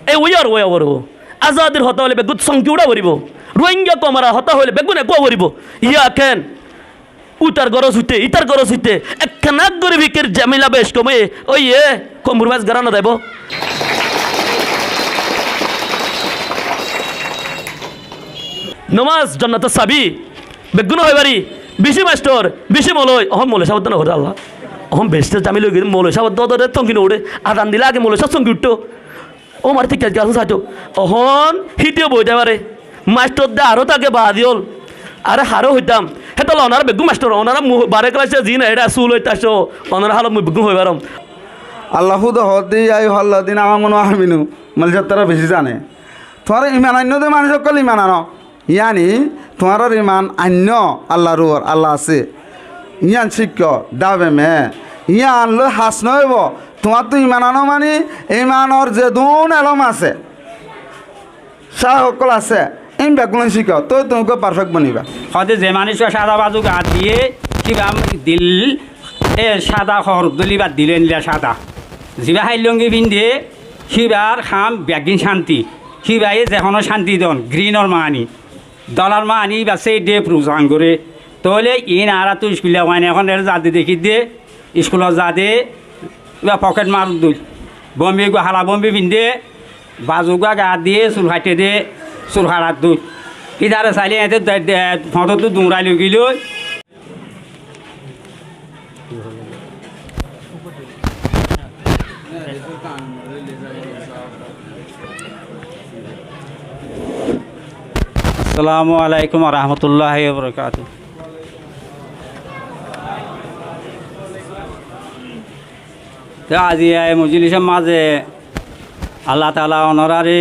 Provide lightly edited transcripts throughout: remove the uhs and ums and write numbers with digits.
এই ওয়ার ওয়া করব আজাদের হতা হলে বেগুত সংকিউড়া করিব রোহিঙ্গা কমারা হতা হলে বেগুনে কো করিব ইয়া কেন উতার গরজ হইতে ইতার গরজ হইতে একখানা গরিবিকের জামিলা বেশ কমে ওই কম্প্রোমাইজ গারানো দেব নমাজ জান্নাতের চাবি বেগুন হয় বাড়ি বেশি মাস্টর বেশি মলয় অহম মলয় সাবধান করে আল্লাহ অহম বেশতে জামি লই গেলে মলয় সাবধান তঙ্কিনে উঠে আদান দিলে আগে মলয় সব সঙ্গে উঠতো ও মার ঠিক আছে আসুন চাইতো অহন হিটিও বইতে পারে মাস্টর দে আরও তাকে বা দিল আরে হারও হইতাম হেতো ওনারা বেগুন মাস্টর ওনারা বারে ক্লাসে জি না এটা চুল হইতে আসো ওনারা হালত মুই বেগুন হয়ে পারম আল্লাহু হদি আই হল্লাদিন আমামনু আমিনু মানে তারা বেশি জানে তোমার ইমান অন্য দে মানুষ সকল ইমান আনো ইয়ানি তোমার ইমান অন্য আল্লাহর আল্লাহ আছে ইয়ান শিক্ষ ডাবে মে ইয়ান লো হাস নইব তোমার তো ইমান আনো মানে ইমানর যে দুন এলম আছে শাহ সকল আছে এই বেগুন শিখ তো তোমাকে পারফেক্ট বনিবা হয়তো যে মানুষ সাদা বাজু গা দিয়ে কিবা দিল সাদা খর দলিবার দিলে নিলে সাদা যিবা হাইলঙ্গি পিন্ধে সিবার খাম বেগিন শান্তি সিবাই যেখনো শান্তি দন গ্রিনৰ মানি ডলার মানি বা সেই ডে প্রুজান করে তাহলে ইন আর তো স্কুলে মানে এখন যাতে দেখি দে স্কুলত যাতে বা পকেট মার দুল বম্বে হালা বম্বে পিন্ধে বাজুগা গা দিয়ে চুল খাইতে দে চুল হারাত দুল ইধারে চাইলে এতে ফটোটো দৌড়াই লৈ গিল আসসালামু আলাইকুম রহমতুল্লাহ বরকাত আজি মজলিসের মাঝে আল্লাহ তালা অনরারে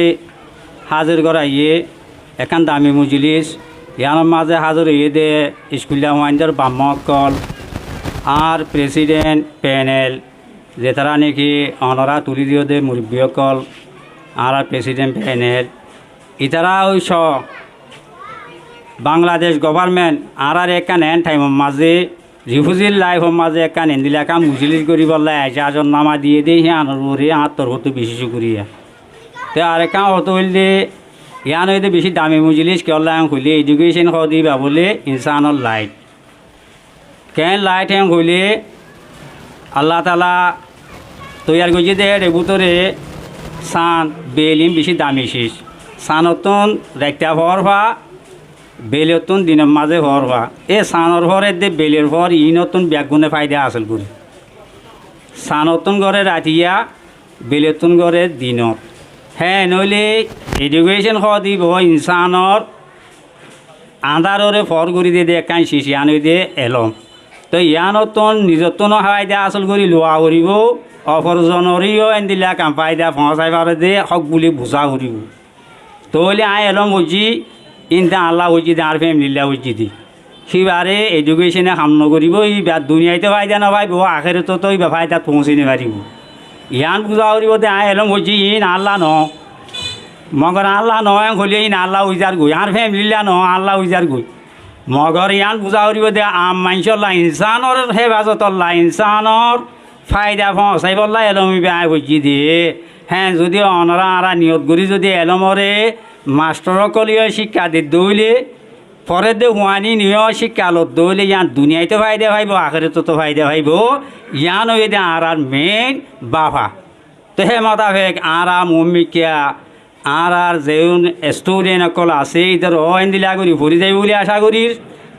হাজির করাইয়ে এখান দামি মজলিস ইয়ার মাঝে হাজির হয়ে দে স্কুলিয়া ওয়াইন্ডার বাম্মকল আর প্রেসিডেন্ট প্যানেল যে তারা নাকি অনরা তুলি দিও দে মুরব্বীকল আর প্রেসিডেন্ট প্যানেল ইতারা ওই বাংলাদেশ গভর্নমেন্ট আর একান এন টাইমের মাঝে রিফিউজির লাইফের মাঝে একান এন্দিলে একা মুজলিস করি বললে আজন নামা দিয়ে দিয়ে সি আনরে আত্মর হতো বেশি করিয়া তো আর একা হতো হইলে ইয়ান হইতে বেশি দামি মুজলিস কেলা হইলে এডুকেশন দিবা বলে ইনসানের লাইট কেন লাইট হ্যাং হইলে আল্লাহ তালা তৈয়ার করছে দে রেবুতরে সান বেলিম বেশি দামি শেষ সানতন রেখা হওয়ার বা বেলতন দিনের মাঝে হর হওয়া এ সানর হরে দে বেলের হর ই নতুন ব্যাগুনে ফায়দা আসল করে সানতন ঘরে রাতিয়া বেলতন ঘরে দিনত হ্যাঁ নইলে এডুকেশন দিব ইনসানর আন্ধাররে ফর করে দিয়ে দে কাই শিশি আনি দিয়ে এলম তো ইয়ানতন নিজতন ফায়দা আসল করে লোৱা কৰিব অপরজনরিও এন দিলা কাম ফায়দা পৌঁছাই পারে দে হক বুলি বুঝা কৰিব তোলে আই এলম বুঝি ইনটা আল্লাহ হয়েছি আর ফ্যামিলিলা হয়েছি দি সিবারে এডুকেশনে কাম নকরিব ই দুনিয়াতে ফায়দা নাপাইব আখেরে তো ইবা ফায়দা পৌঁছে নিবারিব ইয়ান বুঝা করিব দে আই এলম হয়েছি ইন আল্লাহ ন মগর আল্লাহ নয় হলে ইন আল্লাহ উইজার গই আর ফ্যামিলিলা ন আল্লাহ উইজার গই মগর ইয়ান বুঝা করিব দে আম মাইনসল্লাহ ইনসানর হেফাজতল্লাহ ইনসানর ফায়দা পৌঁছাই বললা এলম ইবা আই হয়েছি দিয়ে হ্যাঁ যদি অনরা আরা নিয়ত করি যদি এলমরে মাস্টরকলীয় শিক্ষা দি দৌলে পরে দে হুয়ানি নিয় শিক্ষা লত দৌলে ইয়ান দুনিয়াতে ফায়দা পাইব আখেরে তো ফায়দা পাইব ইয়ান হয়ে দে আর মেইন বাফা তো হে মোতাবেক আরা মম্মিকিয়া আর যে স্টুডেন্ট অকল আছে ইধর দিলা করি ভরি যাই বলে আশা করি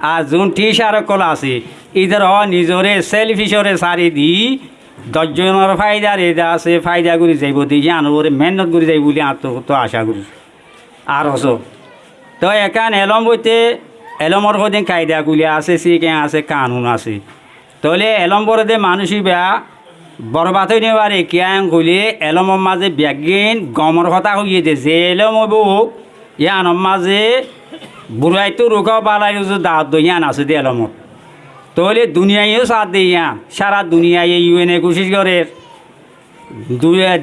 আর যোন টিচার অকল আছে ইধর নিজরে সেলফিশরে সারি দি দশজনের ফায়দার এদা আছে ফায়দা করে যাইব দিয়ে আনবরে মেহনত করে যাই বলে তো আশা করি আর হস তো এখান এলম বইতে এলমর সদিন কায়দাগুলি আছে সিকে আছে কানুন আছে তাহলে এলম বরদে মানুষই বেয়া বরবাদ হয়ে নেবারে কিয়াং হইলে এলমৰ মাঝে ব্যাগিন গমর কথা হইয়ে দে যে এলম হইব ইয়ানোর মাঝে বুড়াইতো রোগা বালাই দাঁত দইয়ান আছে দে এলমত তাহলে দুনিয়ায়ও সাথ দে ইয়ান সারা দুনিয়ায় ইউএনএ কোশিশ করে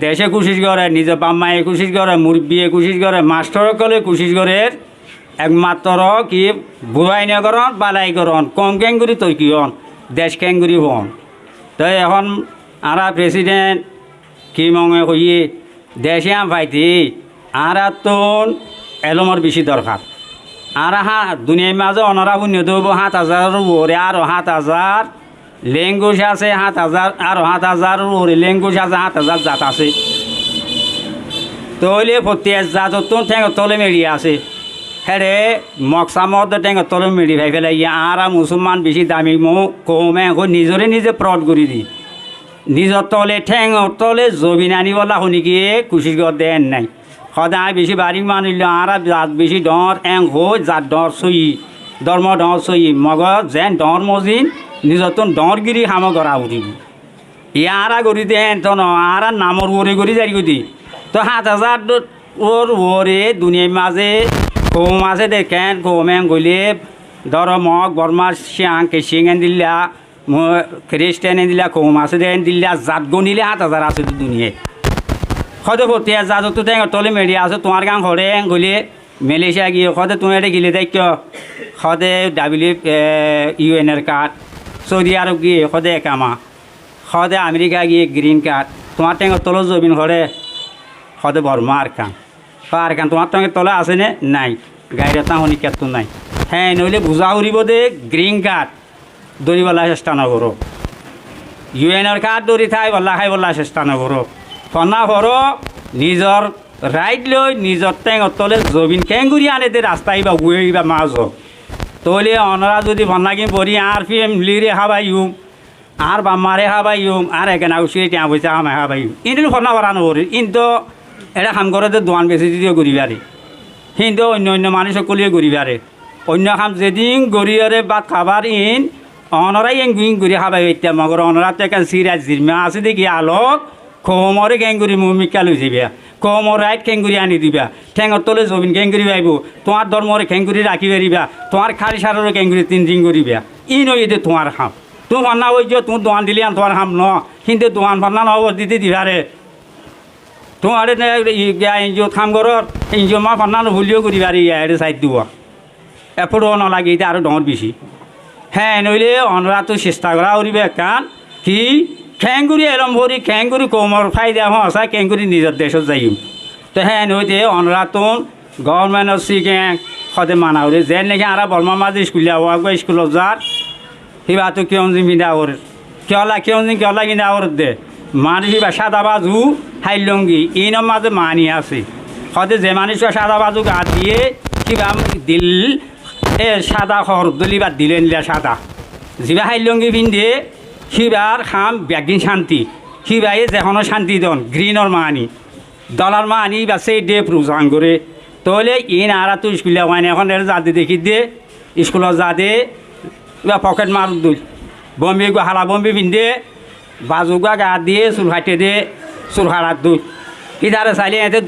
দেশে কোশিশ করে নিজের বাম্মায়ে কোশিশ করে মুরব্বীয়ে কোশিশ করে মাস্টরসকলে কোশিশ করে একমাত্র কি বুড়াই নগরণ বালাইকরণ কম ক্যাঙ্গুরি তৈকিয়ন দেশ ক্যাঙ্গুরি হন তো এখন আরা প্রেসিডেন্ট কি মঙে হইয়ে দেশে আম পাইতি আর তো এলমর বেশি দরকার আর দুনিয়ার মাঝে অনারা শূন্য দেব 7,000 ওরে আরো 7,000 ল্যাঙ্গুয়েজ আছে 7,000 আরো 7,000 ওরে ল্যাঙ্গুয়েজ আছে 7,000 জাত আছে তৈলে প্রত্যেক জাত তো ঠেঙ তলে মেড়ি আছে হ্যাঁ মকসামত ঠেঙ তলে মেড়ি ভাই ফেলাই আর মুসলমান বেশি দামি কমে নিজরে নিজে প্রড করে দি নিজর তলে ঠেঙ তলে জমিন আনিবলা শুনিকিয়ে কুচির গর দেন নাই সদায় বেশি বাড়ি মানিল আর জাত বেশি ডর এং হৈ জাত ডর চই ধর্ম ডর চই মগজ যেন ডর মজিন নিজর তো ডরগিরি হাম গড়া উঠিব ইয়ারা গড়ি দেন তো আর নামর ওরে গড়ি যাই গতি তো 7,000 ওর ওরে দুনিয়ার মাঝে কম আছে দেখেন কমেন গলে ধর মগ বর্মার শিয়াং কেশিং এন দিল্লা খ্রিস্টান এন দিলা কম আছে দেন দিল্লা জাত গনিলে 7,000 আছে দুনিয়ায় সদে ভর্তি জাত তো টেঙর তলে মেড়ি আছে তোমার গান ঘরে গলে মালয়েশিয়া গিয়ে সদে তুমি এটা গিলে দেখ সদে WUN'র কার্ড সৌদি আরব গিয়ে সদে একামা সদে আমেরিকা গিয়ে গ্রিন কার্ড তোমার টেঙর তল জমিন ঘরে সদে বর্মা আর কান তোমার টেঙের তলে আছে নে নাই গাড়ির তাহনি কেতো নাই হ্যাঁ নইলে বুঝা উড়িব দে গ্রিন কার্ড দৌড়িবলা চেষ্টা নকরো UN'-র কার্ড দৌড়ি থাই বল্লা খাই বল্লা চেষ্টা নকরো ফনা ভর নিজর রাইট লৈ নিজর টেঙর তলে জমিন কেঙ্গুরি আনে দে রাস্তায় বা গুয়ে মাছ তলে অনরা যদি ভন্নাকি পড়ি আর ফ্যামিলিরে খাবাইম আর বাম্মারে খাবাইম আর একেনা উচিয়ে টিয়া পয়সা আমায় খাবাইম কিন্তু ফনা ভরানো পড়ি কিন্তু এটা কাম করে দোয়ান বেশি দিও গরিবারে কিন্তু অন্য অন্য মানুষ সকলিয়ে গরিবারে অন্য কাম যেদিন গরিয়ারে বাদ খাবার অনরাই এঙ্গুইং গুড়ি খাবাই এতিয়া মগর অনরা তো এখান সিরাজ জিরমা আছে দেখি আলোক কোমরে কেঙ্গুরি মুমিকা লই যাবিয়া কোমর রাইট কেঙ্গুরি আনি দিবা ঠেঙর তলে জমিন কেঙ্গুরি পাইব তোমার ধর্মরে কেঙ্গুরি রাখি পারিবা তোমার খালি সারের কেঙ্গুরি 3 দিন করিবা নই এতে তোমার খাম তুমি ভান্না ওই যে তুমি দোয়ান দিলি আন তোমার খাম ন কিন্তু দোয়ান ভান্না নহব দিতে দিবারে তোমার এনজিও কাম করর এনজিও মা ভান্না ভুলিও করিবারে ইয়ারে সাইড দিব এপটো নালাগে এটা আরো ডর বেশি হ্যাঁ নইলে অনরা তো চেষ্টা করা উড়িবে কান কি খেঙ্গুরি এরম ভরি খেঙ্গুরি কোমর ফাই দেওয়া হসা খেঙ্গুরি নিজের দেশত যাইম তো হ্যাঁ নইতে অনরা তো গভর্নমেন্টর শিখে সদে মানা উড়ে যেন নাকি আর বর্মা মাঝে স্কুলে হওয়া স্কুলত যার সিবা তো কেউ দিন পিন্ধা ওর কেউ দিন কিনা ওর দে মানুষ সিবা সাদা বাজু হাইলঙ্গি ইনর মাঝে মানি আছে সদে যে মানুষ সাদা বাজু গা দিয়ে কিবা দিল সাদা খর দলিবা দিলে নিলে সাদা যিবা হাইলঙ্গি পিন্ধে সিবার খাম ব্যাগিন শান্তি সিবাই যেখনো শান্তি দন গ্রিনর মানি ডলার মানি বা সেই ডে প্রুজাং করে তাহলে আর তো স্কুলে হয় না এখন যাতে দেখি দে স্কুলত যা দে বা পকেট মার দুই বম্বে হালা বম্বে পিন্ধে বাজুগা গা দিয়ে চুল হাঁটে দে চুল হারাত দুই ইধারে চাইলে এতে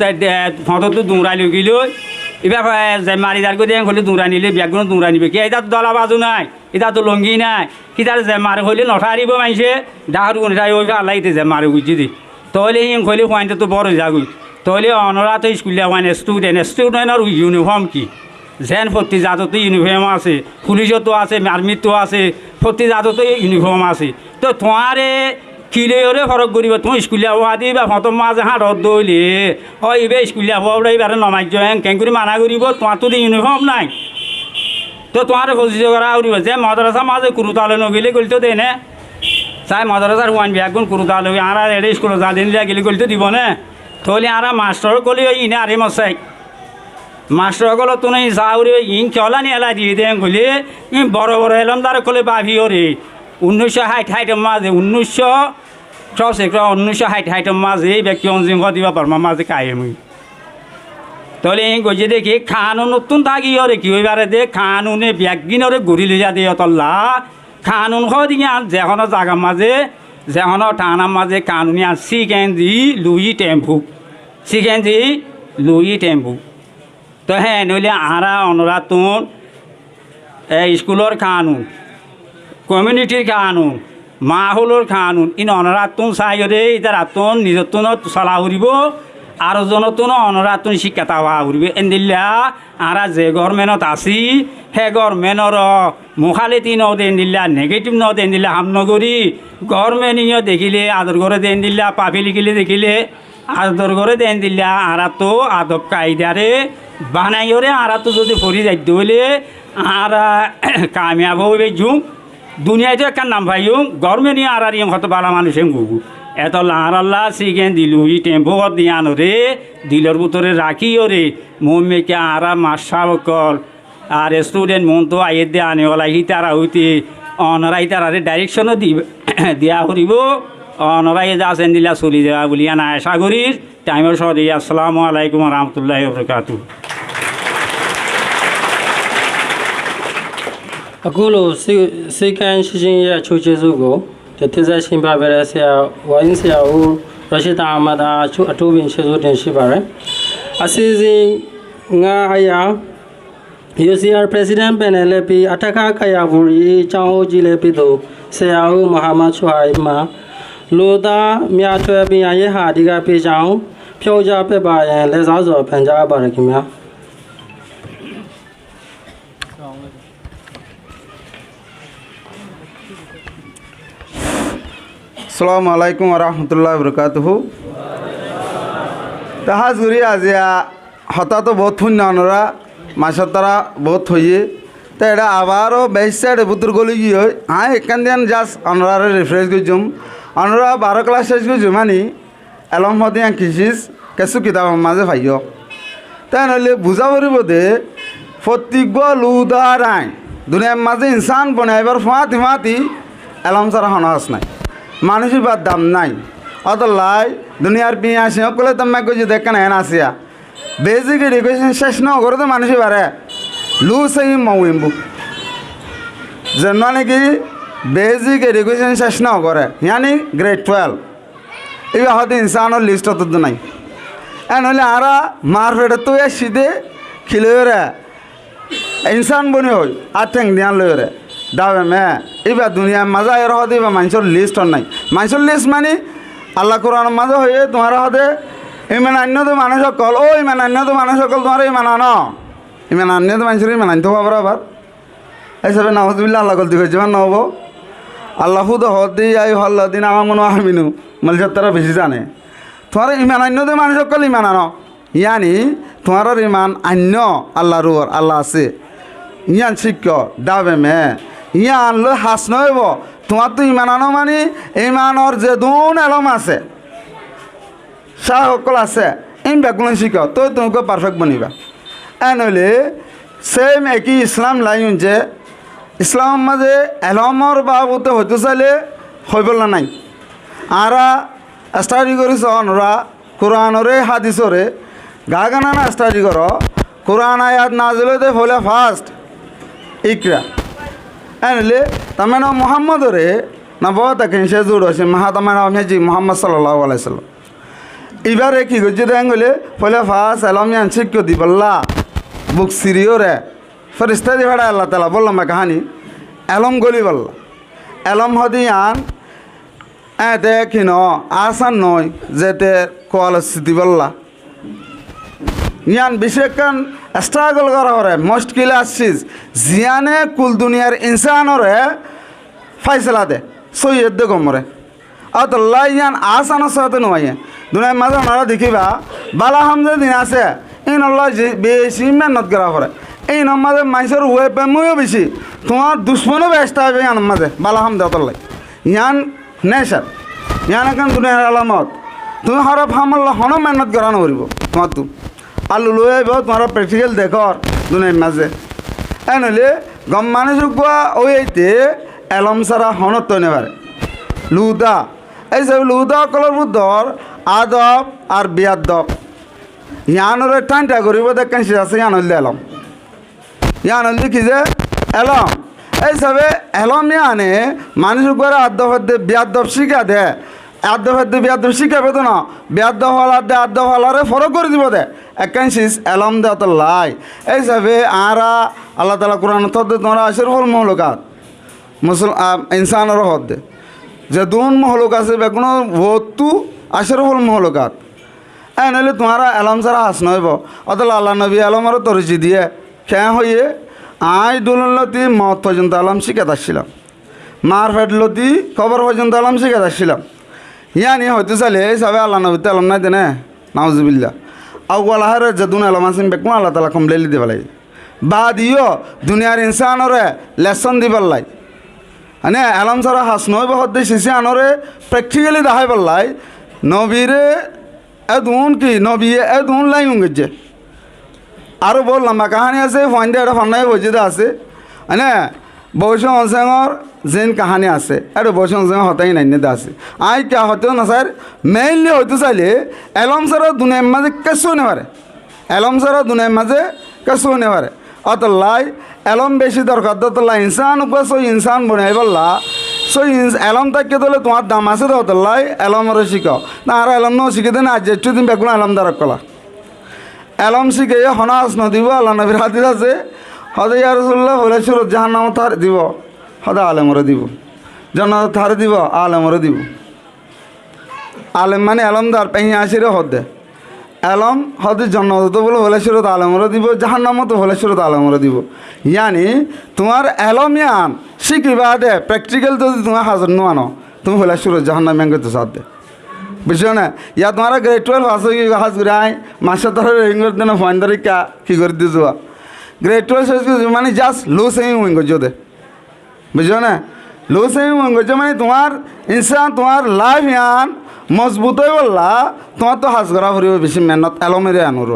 ফটোটো দুমরাই লৈ গেল এবার যে মারিদার করে হলে দুমরা নিলে ব্যাগগুলো দুমরা নিবে কি এটা দলা বাজু নাই এটা তো লঙ্গি নাই কিতার যে মারে হইলে নঠা আরিব মাইছে ডাহার উঠাই ওই আল্লাহতে যে মারে বুঝছি দি তাহলে হিং হইলে পয়েন্টে তো বড় যাগুই তাহলে অনরা তো স্কুলে ওয়ান স্টুডেন্টের ইউনিফর্ম কি যেন প্রতি জাততো ইউনিফর্ম আছে পুলিশতো আছে আর্মিতো আছে প্রতি জাততো ইউনিফর্ম আছে তো তোমারে কিলেরে ফরক করিব তুমি স্কুলে হওয়া দি বা ফটো মাঝে হাতত দৌলে এবার স্কুলে হওয়া এবার নমাইজ কেঙ্কুরি মানা করিব তোমার তো ইউনিফর্ম নাই তো তোমার ফজিজ করা উঠিব যে মাদ্রাসা মাঝে কুরুতালে নগেলে গলিতো দে নে চাই মাদ্রাসার ওয়ান ব্যাগুন কুরুতালে আর এড়ে স্কুলে যা দিন গেলে গলিতো দিব নে তাহলে আর মাস্টার কলি ইনে আরে মশাই মাস্টার কলো তুমি যা উড়িব ইন চলানি এলা দিয়ে দেন গলি বড় বড় এলম তার কলে বাভি ওরে 1960 মাঝে 1960 মাঝে এই ব্যক্তি অঞ্জিম দিবা পারমা মাঝে কায়েমই তাহলে গজে দেখি খানুন নতুন থাকি ওরে কি হইবারে দে খানুনে ব্যাগিনরে ঘুরি লিজা দিয়ে তল্লা খানুন দিকে আর যেখনো জাগার মাঝে যেখনো টানার মাঝে কানুনি আর সিকেন্দি লুই টেম্পু তো হ্যাঁ নইলে আরা অনরা তুন স্কুলের কানুন কমিউনিটির কানুন মাহলের কানুন অনরাতুন চাইরে ইতার আতুন নিজতুন চলা উড়িব আর জনতুন অনরাতুন শিক্ষাতা হওয়া উড়িব এনদিল্লা আর যে গভর্নমেন্টত আছি সেই গভর্নমেন্টর মুখালিতি নদেন দিল্লা নেগেটিভ নদেন দিল্লা হামনগরী গভর্নমেন্ট দেখিলে আদর করে দেন দিল্লা পাফি লিখিলে দেখিলে আদর করে দেন দিলে আরা তো আদব কায়দারে বানাইরে আরা তো যদি পরি যাইতে হইলে আরা কামিয়াব হইবে জুম দুনিয়াতে একটা নাম ভাইও গভর্নমেন্ট আর আর হয়তো বালা মানুষ গুগু এত লাহার আল্লাহ সিগেন দিলু ই টেম্পো দিয়ানো রে দিলর ভিতরে রাখিও রে মম্মিকে আরা মাসাবকল আর স্টুডেন্ট মন তো আইয়ে দিয়ে আনে ওলা হি তারা হইতে অনরাই তারারে ডাইরেকশনও দিয়া করিব অনরাই যা আছেন দিলা চলি দেওয়া বলিয়া না আশা করি টাইমের সরি আসসালামু আলাইকুম রহমতুল্লাহ বরকাতুအခုလိုစိတ်ကန်းရှိချင်းရဲ့အချိုးကျေးဇူးကိုဒီသစ္စာရှင်ပါပဲဆရာဝိုင်းဆရာဦးရရှိတာအမဒါအထူးပင်ကျေးဇူးတင်ရှိပါတယ်အစီအစဉ်ငါအရာ UCR President Panel လည်းပြီးအထက်ကခရဘူရီအကြောင်းအကြီးလည်းပြီးတော့ဆရာဦးမဟာမတ်ချွာအိမှာလူသားမြတ်ထွဲပညာရေးဟာဒီကပြေချောင်းဖြောကြပက်ပါရင်လက်စားစော်ဖန်ကြားပါရခင်ဗျာআসসালামু আলাইকুম রহমতুল্লাহ বরকাতুহু তাহাজ গুরি আজিয়া হতা তো বহুত পুণ্য অনরা মাসের তারা বহুত হইয়ে তো এটা আবারও বেশ সাইডে বুতুর গলি গিয়ে হয় হ্যাঁ এখান দিন জাস্ট অনরারে রিফ্রেশ করছুম অনরা 12 ক্লাস শেষ করছু মানে এলম হদিয়া কিসিস কেসু কিতাব মাঝে ভাইয় তাই নইলে বুঝা পড়িব দে প্রত্যেক লুদার আইন দুনিয়ার মাঝে ইনসান বনাইবার ফাঁতি ফাঁতি এলম সারা হনাস নাই মানুষের বাদ দাম নাই অত লাই দুনিয়ার পিঁ আসি সকলে তোমার কইছি দেখেন হেন আসিয়া বেসিক এডুকেশন শেষ ন করে তো মানুষই বাড়ে লু সেই মৌইম্বু যেন নাকি বেসিক এডুকেশন শেষ ন করে ইয়ানি গ্রেড 12 এবার হয়তো ইনসানোর লিস্ট অত নাই এন হলে আরা মারফেটে তো সিধে খিলে ইনসান বনি হই আর ঠেং দিয়ান লইরে দাবে মে এবার দুনিয়ার মাজা এর হতে এবার মানুষের লিস্ট নাই মানুষের লিস্ট মানে আল্লাহ কোরআন মাঝে হয়ে তোমার হতে ইমান অন্য তো মানুষ সকল ও ইমান অন্য তো মানুষ সকল তোমার ইমান আনো ইমান অন্য তো মানুষের ইমান আনতে পারো আবার এইসবে নাহজবিল্লা আল্লাহ গলতি করছে মানে নহব আল্লাহ তো হতে আই হল্লা দিন আমার মনে আমিনু মালিক তারা বেশি জানে তোমার ইমান অন্য তো মানুষ সকল ইমান আনো ইয়ানি তোমার ইমান অন্য আল্লাহর আল্লাহ আছে ইয়ান শিক্ষ দাবে মে ইয়ান লো হাস নইব তোমার তো ইমান আনো মানে ইমানর যে দুন এলম আছে শাহ সকল আছে এই ব্যাগুলো শিখ তো তোমাকে পারফেক্ট বনিবা এনলে সেম একই ইসলাম লাইন যে ইসলাম মাঝে এলমর বাবুতে হইতে চাইলে হইব না নাই আরা স্টাডি করিস অনরা কোরআনরে হাদিসরে গা গানা না স্টাডি কর কোরআন আয়াত নাজিলে দে হলে ফার্স্ট ইকরা এনলে তামেন মোহাম্মদরে না বহুত সে জুড় আছে মাহাতামেন মেজি মোহাম্মদ সাল্লাহ আলাইসাল্লাম এবারে কি করছে দেখ গেলে ফলে ফার্স্ট এলমিয়ান শিক্ষ দি বললা বুক সিরিও রে ফরিস্তা দি ভাড়া আল্লাহ তালা বললাম কাহানি এলম গলি বললা এলম হদিয়ান দেখিন আসান নয় যেতে কোয়ালিটি বললা ইয়ান বিশেষকান স্ট্রাগল করা হরে মুশকিল আসছিস জিয়ানে কুল দুনিয়ার ইনসানরে ফাইসলা দে সৈয়দ দে গমরে আল্লাহ ইয়ান আসানোর সাথে নয় দুনিয়ার মাঝে ওনারা দেখিবা বালা হামজে দিন আছে এই নল্লা বেশি মেহনত করা করে এই নমাজে মানুষের ওয়েপেমও বেশি তোমার দুশ্মনও ব্যস্ত হবে ইয়ান মাঝে বালা হামদে অতল্লাই ইয়ান নেশার ইয়ান এখন দুনিয়ার আলামত তুমি হরফ হামল্লা হন মেহনত করানো করিব তোমার তো আলু লয়ে আইব তোমার প্র্যাকটিক্যাল দেখর দুনিয়ার মাঝে এনলে গম মানুষ কোয়া ওইতে এলম সারা হনত তো নেবারে লুদা এইসব লুদা কলর বুদ্ধর আদব আর বিয়াদব ইয়ানরে টানটা করিব দেখেন সে আছে ইয়ানল্লি এলম ইয়ানল্লি কি যে এলম এইসবে এলম ইয়ানে মানুষ করে আদব হতে বিয়াদব শিখা দে আদব হতে বিয়াদব শিখাবে তো না বিয়াদব হলার দে আদব হলারে ফরক করে দিব দে একাংশিস এলম দে অত লাই এইসবে আরা আল্লাহ তালা কোরআন থতে তোমরা আসের হল মহলকাত ইনসানের হদ দে যে দুন মহলক আছে বেগুন ভর্তু আসের হল মহলকাত নাহলে তোমারা এলম ছাড়া হাস নইব অতল আল্লাহ নবী এলমারও তরিচি দিয়ে খেয়া হইয়ে আই দুলতি মত পর্যন্ত আলম শিখে আসছিলাম মার ফেটলতি খবর পর্যন্ত আলম শিখে আসছিলাম ইয়ানি হয়তো চাইলে এই সবে আল্লাহ নবীতে আলম নাই দেনে নাউজুবিল্লা আউ্লা হারে যদুন আলম আসিম বেকুম আল্লাহ তালা কমপ্লেলি দিব লাগে বা দিও দুনিয়ার ইনসানরে লেসন দিবার লাই মানে আলম সারা হাস নয় বহুত দেশে আনরে প্র্যাকটিক্যালি দেখাই পারলাই নবীরে এদুন কি নবী এদুন লাই উঙ্গেছে আরও বল লম্বা কাহানি আছে ফন্ডে একটা ফন্ডায় বইতে আছে মানে বৈশ অনসেঙর যেন কাহানি আছে এটা বৈশ অনসেঙ হতাই নাইনে আছে আই কে হতেও না স্যার মেইনলি হয়তো চাইলে এলম সারা দুনিয়ার মাঝে কেঁচু হতে পারে এলম সারা দুনিয়ার মাঝে কেঁচু হতে পারে অত লাই এলম বেশি দরকার তো লাই ইনসান সই ইনসান বনাই বললা সই এলম তাকে তোলে তোমার দাম আছে তো অত লাই এলমরে শিখাও না আর এলম নো শিখে দেন আজ একটু দিন বেগুন এলম দ্বারা কলা এলম শিখে হনাস নদিব আল্লাহ নবীর হাদিস আছে হদে ইয়া রাসূলুল্লাহ বলে সুরত জাহান্নাম তার দিব হদা আলেমরে দিব জান্নাত তার দিব আলেমরে দিব আলেম মানে এলমদার পেহি আসিরে হদে এলম হদে জান্নাত তো বলে সুরত আলেমরে দিব জাহান্নাম তো বলে সুরত আলেমরে দিব ইয়ানি তোমার এলম ইয়ান শিখিবা দে প্র্যাকটিক্যাল যদি তোমার হাজার নোয়ানো তুমি বলে সুরত জাহান্নাম ব্যাংকে তো সাথ দে বুঝছো না ইয়া তোমার গ্রেড 12 হাস হাজ করে আয় মাসে ধরে ইংরেজ দিনে ফোন ধরে কি করে দিয়ে যাওয়া গ্রেড 12 শেষ করছে মানে জাস্ট লো সেভিং উইং করছো দে বুঝছো না লো সেভিং উইং করছো মানে তোমার ইনসান তোমার লাইফ ইয়ান মজবুত হয়ে বললা তোমার তো হাজ করা ফুরিব বেশি মেহনত এলমেরে আনুর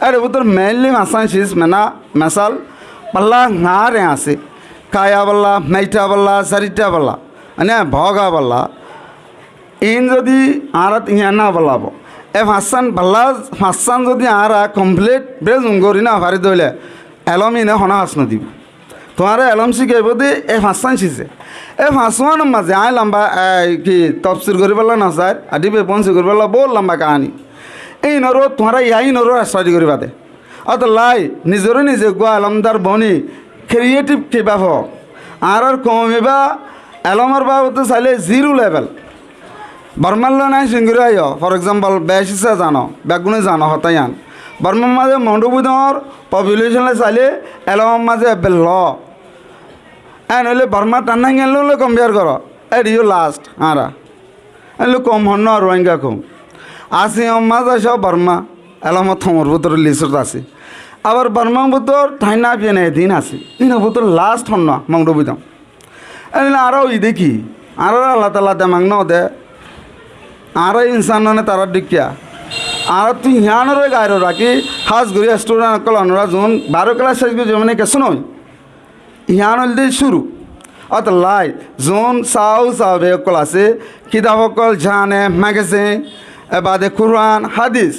আরে ও তোর মেইনলি মাসান শিস মেনা মেসাল পাল্লা নারে আছে কায়া বললা মেইটা বললা সারিটা বললা মানে ভগা বললা ইন যদি আর ইয়া না বলাব এ ফাঁসান পাল্লা ফাঁসান যদি আর কমপ্লিট বেজ উঙ্গরি না ভারি দইলে এলম ইনে হনা হাস নদীব তোমার এলম শিখাইব দি এ ফাঁসান শিছে এ ফাঁসওয়ানোর মাঝে আয় লম্বা কি তফসির করি পেলা না স্যার আদিবে পঞ্চি করি পেলা বল লম্বা কাহানি এই নর তোমার ইয়াই নর স্টাডি করিবা দে অত লাই নিজেরও নিজে গোয়া এলমদার বনি ক্রিয়েটিভ কিবা হোক আর কমিবা এলমর বাবদ চাইলে জিরো লেভেল বর্মাল নাই সিঙ্গুরি আইয় ফর এক্সাম্পল বেশিসে জানো বেগুনে জানো হতায়ান বর্মার মাঝে মন্ডবুদর পপুলেশনে চাইলে এলমৰ মাঝে বেল এনলে বর্মা টান্না গেল কম্পেয়ার কর এডিও লাস্ট আরা এলো কম হন রোহিঙ্গা কম আসি মাঝ আস বর্মা এলমত থমর বুতর লিস্টত আছে আবার বর্মা বুতর ঠাইনা পিয়ে দিন আছে ইন বুতর লাস্ট হন মন্ডবুদম এনলে আরও ই দেখি আরও আল্লাহ তাল্লাহ দেমাং ন দে আর ইনসান মানে তারা ডিকিয়া আর তুই হিয়ানোরে গায়ের রাখি হাজ ঘুরি স্টুডেন্ট অকল আনরা যোন 12 ক্লাস শেষ করে মানে কেসো নয় হিয়ান দিয়ে শুরু অত লাই যোন চাও বে অকল আছে কিতাব অকল জানে ম্যাগাজিন বাদে কুরআন হাদিস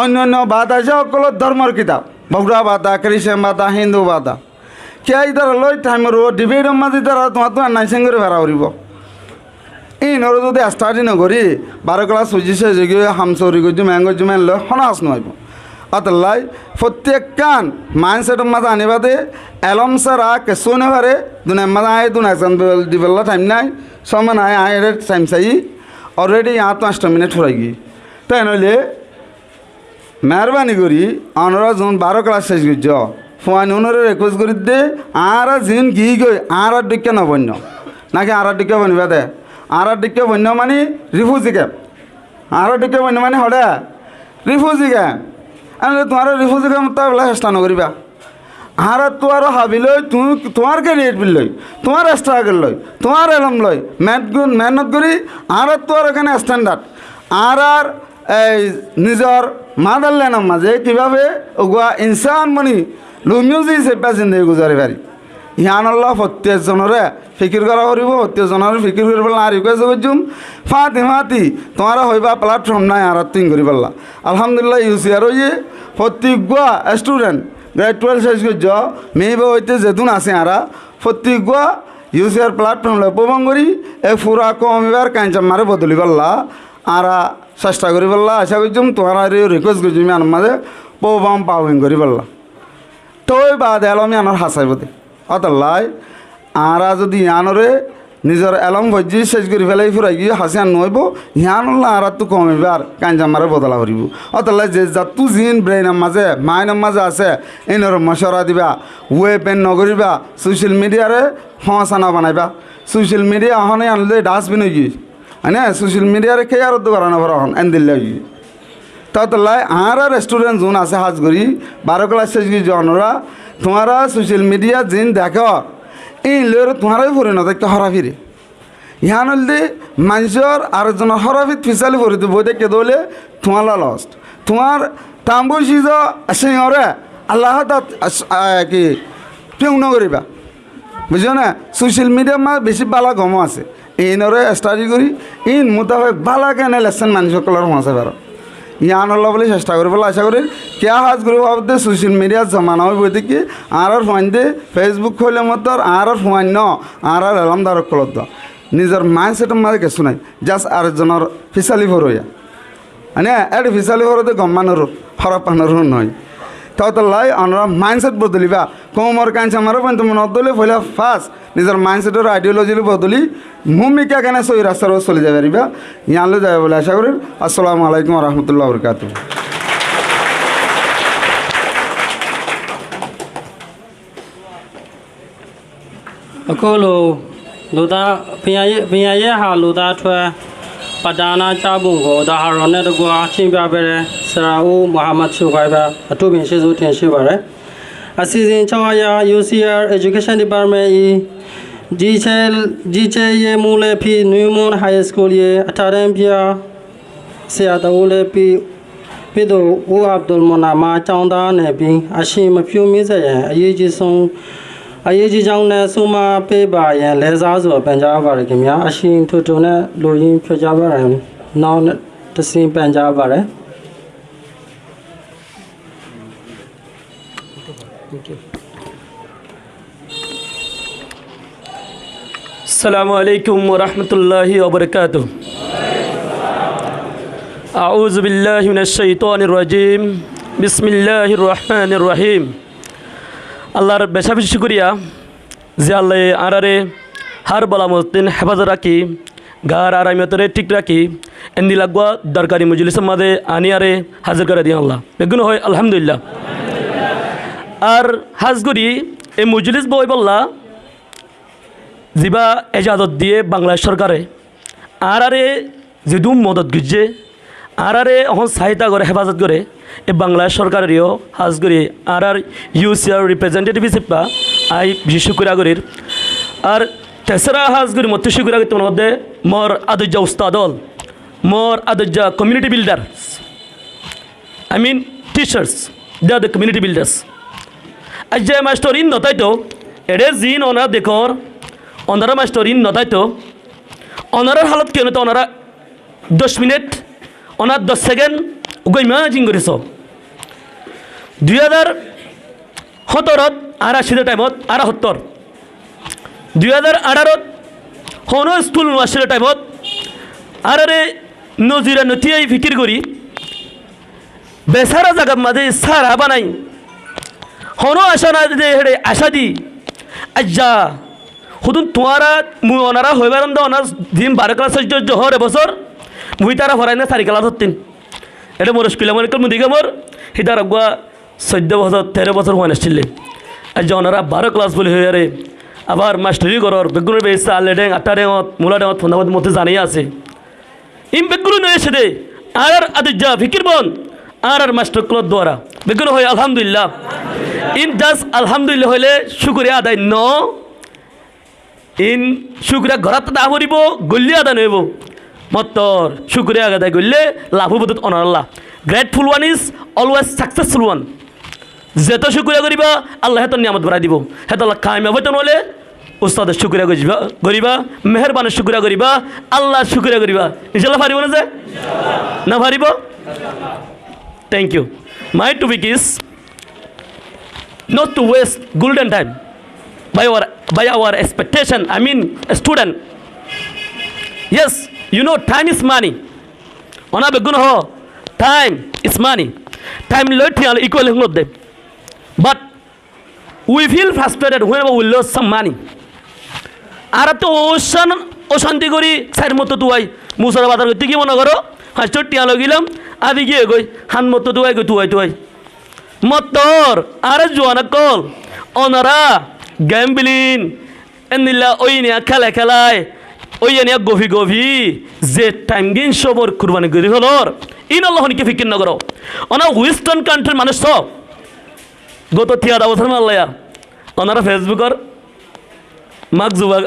অন্য বাদ আছে অকল ধর্মর কিতাব বগুড়া বাদা খ্রিস্টান বাদা হিন্দু বাদা কে ইতারা লই টাইমের ডিবেটের মাঝে তারা তোমার তো নাইসেন করে ভেড়া উড়িব এই নর যদি স্টাডি নকরি 12 ক্লাস হয়েছে যে হামসরি করছি ম্যাঙ্গো ম্যান লয় হনাস নয় অতলাই প্রত্যেক কান মাইন্ডসেটের মাঝে আনিবা দে এলম সারা কেসো নেবারে দুনিয়ার মাঝে আয় দুন এক্সাম দিবেলা টাইম নাই সমান আয় আয় টাইম চাই অলরেডি 5 মিনিট হয়ে গিয়ে তাই নইলে মেহরবানি করি অনরা যখন 12 ক্লাস শেষ করছ ফোন উনরে রিকোয়েস্ট করি দে আর জিন গিয়ে গই আর ডিকে নবন্য নাকি আর ডিকে বনিবা দে আর ডিকে বন্য মানে রিফিউজি ক্যাম্প আর ডিকে বন্য মানে হলে রিফিউজি ক্যাম্প আনলে তোমার রিফিউজি ক্যাম্প তাহলে চেষ্টা নকরিবা আর তোমার হাবি লই তুমি তোমার ক্যারিয়ার বিল লই তোমার স্ট্রাগল লই তোমার এলম লই মেহনত করি আর তোমার এখানে স্ট্যান্ডার্ড আর এই নিজের মাদারল্যান্ডের মাঝে কীভাবে ওগুয়া ইনসান মানে লুমিউজি সেপা জিন্দগি গুজারি পারি ইহানল্লাহ প্রত্যেকজনরে ফিকির করা করিব প্রত্যেকজনের ফিকির করি পেলাম আর রিকোয়েস্ট করছুম ফাতি তোমারা হইবা প্ল্যাটফর্ম নাই আর তুই করি পেলা আলহামদুলিল্লাহ ইউসিআর হইয়ে প্রত্যেক স্টুডেন্ট গ্রেড 12 শেষ করছ মেয়েবা হইতে যেতুন আছে আর প্রত্যেক ইউসিআর প্ল্যাটফর্ম উপভোগ করি এ ফুরা কমিবার কাঞ্চাম মারে বদলি পারলা আর চেষ্টা করি পারলা আশা করছুম তোমার রিকোয়েস্ট করছুম আনার মাঝে পৌবাম পাউইং করি পারলা তই বাদ এলমি আনার হাসাইব দে অতলাই আর যদি ইয়ানরে নিজের এলম ভজি শেষ করে ফেলাই ফুরাই গিয়ে হাসিয়ান নইব হিয়ানল্লা আর তো কমিবার কাঞ্জামারে বদলা করিব অতলাই যে যাতু জিন ব্রেইনের মাঝে মাইনের মাঝে আছে এনর মশরা দিবা ওয়েপেন নগরিবা সোশ্যাল মিডিয়ারে হসানা বানাইবা সোশ্যাল মিডিয়া অহনে আনলে ডাস্টবিন হয়ে গিয়ে হ্যাঁ সোশ্যাল মিডিয়ারে খেয়ে আর করানো পর এন দিল্লা তাই আর রেস্টুরেন্ট জোন আছে হাজগড়ি 12 ক্লাস শেষ গিয়ে জনরা তোমারা সোশ্যাল মিডিয়া জিন দেখো এই লোর তোমারাই পরিণত একটা হরাফিরে ইহান হলদি মানুষের আরেকজনের হরাফিত ফিসালি পরিতে বই দেখে দৌলে তোমার লস্ট তোমার তাম্বু সিজ সিংহরে আল্লাহ কি পেউ নকরিবা বুঝছো না সোশ্যাল মিডিয়া মা বেশি বালা গম আছে এইনরে স্টাডি করি ইন মোতাবেক বালা কেনে লেসেন মানুষসকলের মাছে বেরো ইয়ান হল বলে চেষ্টা করব আশা করি কেয়া হাজ করে ভাবতে সোশ্যাল মিডিয়ার জমানা হয়ে বই দেখি আর ফোন দে ফেসবুক খুলে মতো আর ফোন ন আর এলাম দারক কলত নিজের মাইন্ডসেটের মাঝে কিছু নাই জাস্ট আরেকজনের ফিসালি ভরইয়া মানে এটি ফিসালি ভরতে গম্মানোর হরপ পানোর নয় তো লাই আমরা মাইন্ডসেট বদলিবা কমর কাঁচা মারো কিন্তু মনে বদলে পয়লা ফার্স্ট নিজের মাইন্ডসেটের আইডিওলজি বদলি ভূমিকা কেন সই রাস্তার চলে যাবে পারিবা ইয়ানলে যাবে বলে আশা করি আসসালামু আলাইকুম রহমতুল্লাহ বরকাত Akolo Luda Piaye ha Luda Twa Padana Chabungo da Harone to go Chimbabere Sarau Muhammad Shukaiba Atubin Shizu Tenshibare Assistant Chawaya UCR Education Department GJ Mule P Newmoon High School Ye Atadempia Seata Ule P Pido U Abdul Monama Chanda Nebi Ashim a few Mizaya Ayiji Song Ayiji Jang Suma Peba and Lezazo Panjava Kimia Ashin Tutune Loyin Pajava now to see Panjava. Assalamu alaikum wa rahmatullahi wa barakatuh. A'udhu billahi minash shaitanir rajim. Bismillahir rahmanir rahim. আল্লাহর বেশা বেশি শুকরিয়া যে আল্লাহ আরারে হার বলামতিন হেফাজত রাখি গার আরামিয়তরে ঠিক রাখি এন্দি লাগবা দরকারি মজলিসের মাঝে আনি আরে হাজির করে দিন আল্লাহ বেগুন হয় আলহামদুলিল্লাহ আর হাজগুড়ি এই মজলিস বই বললা যিবা এজাজত দিয়ে বাংলাদেশ সরকারে আরে যেদু মদত গুজে আরে এখন সহায়তা করে হেফাজত করে এই বাংলাদেশ সরকারেরও হাজগুড়ি আর ইউসিআর রিপ্রেজেন্টেটিভ হিসেবে আই বিশেষ শুক্রিয়া করির আর তেসরা হাজগুড়ি মতো শুক্রিয়া করি তোমার মধ্যে মোর আদর্য উস্তাদল মোর আদর্য community builder I mean teachers they are the community builders আজ যে মাস্টার ইন নতাইতো এডে জিন ওনার দেখর ওনারা মাস্টার ইন নতাইতো ওনারার হালত কেন তো ওনারা 10 মিনিট ওনার 10 সেকেন্ড ওই ইমাজিন করেছ 2017 আর 80 টাইমত আর 70 2018 হন স্কুল নোয়াশির টাইমত আরে নজিরা নথিয়াই ফিকির করি বেসারা জায়গার মাঝে সারা বানাই হন আশা না যে হেডে আশা দি আজ্জা হুদুন তোমারা মুই ওনারা হইবার ওনার দিন 12 ক্লাস হর এবছর মুই তারা ভরাই না 4 ক্লাস হতেন এটা মোর স্কুলে মনে কর দিকে মোর হিতার আগুয়া 14 বছর 13 বছর হওয়া আসছিলেন আজ ওনারা 12 ক্লাস বলে হয়ে রে আবার মাস্টারি করর বেগুনের বেশ আলে ডেং আটটা ডেঙত মূলা ডেঙত ফোনামত মধ্যে জানিয়ে আছে ইম বেগুন নয় এসে দে আর আদিজ্জা ফিকির বন আর মাস্টার ক্লব দ্বারা বেগুন হয় আলহামদুলিল্লাহ ইন জাস্ট আলহামদুলিল্লাহ হইলে শুক্রিয়া আদায় ন ইন শুক্রিয়া ঘরাত দা ভরিব গল্লি আদায় নইব মতর শুক্রিয়া আদায় করলে লাভ হব honour Allah grateful one is always successful one যেত শুক্রিয়া করিবা আল্লাহ হেতর নিয়ামত বাড়াই দিব হেত আল্লাহ কামিয়াব হইতে নহলে উস্তাদের শুক্রিয়া করিবা মেহরবানের শুক্রিয়া করিবা আল্লাহর শুক্রিয়া করিবা ইনশাল্লাহ পারিব না যে না পারিব thank you my topic is not to waste golden time by our expectation. I mean a student. Yes, you know time is money. Ona begun ho time is money. Time loyal equal not them. But we feel frustrated whenever we lose some money. Ara to অশান্তি করি side মতো তুয়াই মুসার বাজার করতে কি মনে করো হাস্টর টিয়া লগিলাম আদি গিয়ে গই হান মতো তুয়াই গই তুয়াই motor are juana kol onara gambling enilla oinia khala khalai ওই এনে গভি গভি যে টাইম গিন সবর কুরবানি করি হলর ইন আল্লাহ নিকে ফিকির না করো অনা ওয়েস্টার্ন কান্ট্রির মানুষ তো গত 3 বছর মাল্লায়া ওনারা ফেসবুকর মাক জুবা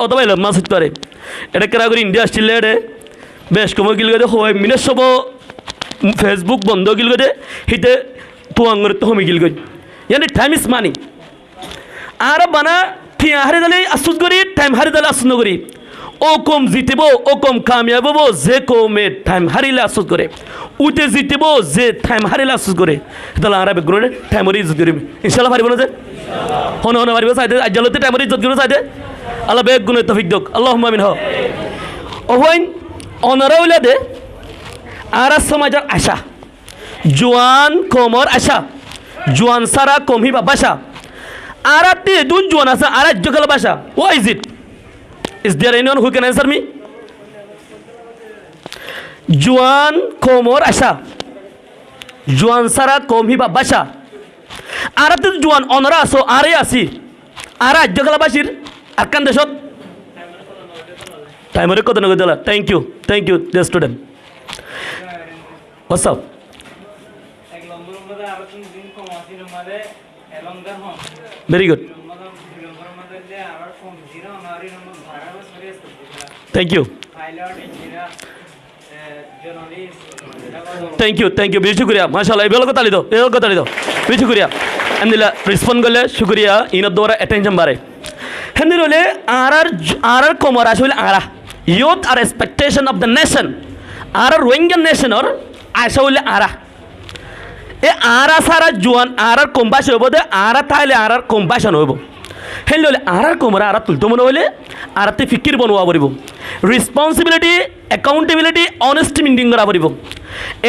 অথবা এলন মাস্ক করে এটা কেরা করে ইন্ডিয়া আসছিল এটা বেশ কমে গিল গেছে হয় মিনের সব ফেসবুক বন্ধ গিল গেছে হিতে তুয়াঙ্গর তো হমি গিল গই ইয়ানি টাইম ইজ মানি আর বানা ঠিয়া হারে দিলে আସୁস করি টাইম হারে দিলে আସୁস নকরি ও কম জিতিব ও কম কামিয়াব হব যে কমে টাইম হারিলে আফসোস করে উঠে জিতিব যে টাইম হারিলে আফসোস করে তাহলে আমরা বেগুনে টাইমরি ইজ্জত করিম ইনশাল্লাহ পারিব না যে হন হন পারিব চাইতে আজ্জালতে টাইমরি ইজ্জত করব চাইতে আল্লাহ বেগুনে তৌফিক দক আল্লাহুম্মা আমিন হ ওহইন অনারা হইলা দে আর সমাজের আশা জোয়ান কমর আশা জোয়ান সারা কমহি বা বাসা আর তে দুন জোয়ান আছে আর জগল বাসা why is it Is there anyone who can answer me? Juan komor asha. Juan sara komhi ba basha. Arate juan onora so are asi. Ara jagala bashir akan deshot. Timer ko dana godala. Thank you, dear student. What's up? Very good. Thank you. Very shukriya. Mashallah. Ebelo ko tali do. Very shukriya. Alhamdulillah. Respond gole shukriya. Inab dora attention bare. Alhamdulillah. Arar komara shul ara. Youth are expectation of the nation. Arar Rohingya nation or ashul ara. E ara sara juan arar compassion hobo de ara thale arar compassion hobo. হেলে আরার কোমরা আর তুলতো মনে হলে আরাতে ফিকির বনোয়া পড়ব responsibility accountability honesty maintain করা পড়ব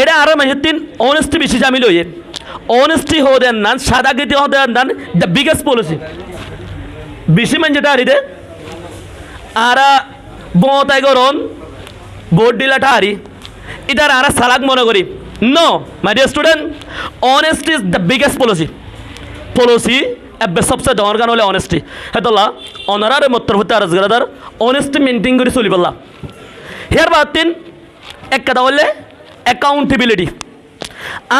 এটা আর মেহতিন honesty বেশি জামিল হয়ে অনেস্টি হো দেন নান সাদাগিতি হো দেন নান দ্য বিগেস্ট পলিসি বেশি মান যেটা আরিতে আরা বতাই গরন বোর্ড দিলাটা আরি এটার আরা সালাক মনে করি know my dear student honesty is the biggest policy এবে সবচেয়ে ডাঙর গান হলে অনেস্টি হেতলা অনারারে মত্তর হতে আর রাজগাদার অনেস্টি মেইনটেইন করে চলি পারলা হিয়ার বাতিন এক কথা হলে অ্যাকাউন্টেবিলিটি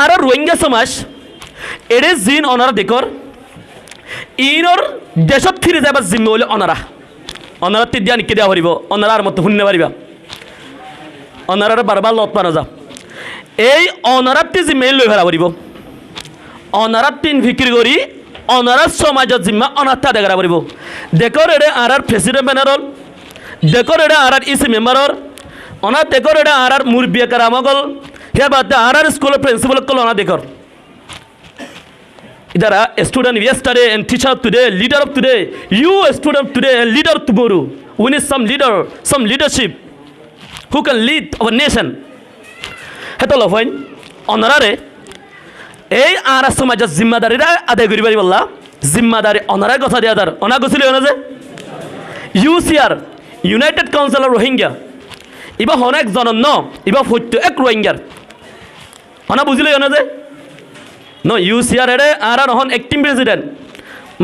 আর রোহিঙ্গা সমাজ এর জিন অনারা দেখর ইনর দেশত ফিরে যাবার জিম্মে হলে অনারা তিদিয়া নিকে দেওয়া পারিব অনারার মতো শুনতে পারিবা অনারার বারবার লত পানা যা এই অনারাটি জিম্মে লৈ ফেলা পারিব অনারার তিন ফিকির করি অনারা সমাজত জিম্মা অনাথা দেখা পারিব দেখর এডে আর প্রেসিডেন্ট বেনারল দেখর এডে আর ইসি মেম্বারর অনা দেখর এডে আর মুরব্বিয়া কারামগল হে বাদে আর স্কুলের প্রিন্সিপাল কল অনা দেখর ইদারা student yesterday and teacher today leader of today you a student today and leader tomorrow we need some leadership who can lead our nation hetolo hoin অনারারে এই আর সমাজের জিম্মাদারিরা আদায় করি পারি বললা জিম্মাদারি অনারার কথা দেওয়া তার অনা গছিল যে ইউসিআর ইউনাইটেড কাউন্সিল অফ রোহিঙ্গা ইবা অনেক জনন ইবা সত্য এক রোহিঙ্গার অনা বুঝিলে যে ন ইউসিআর এর আর নহন acting president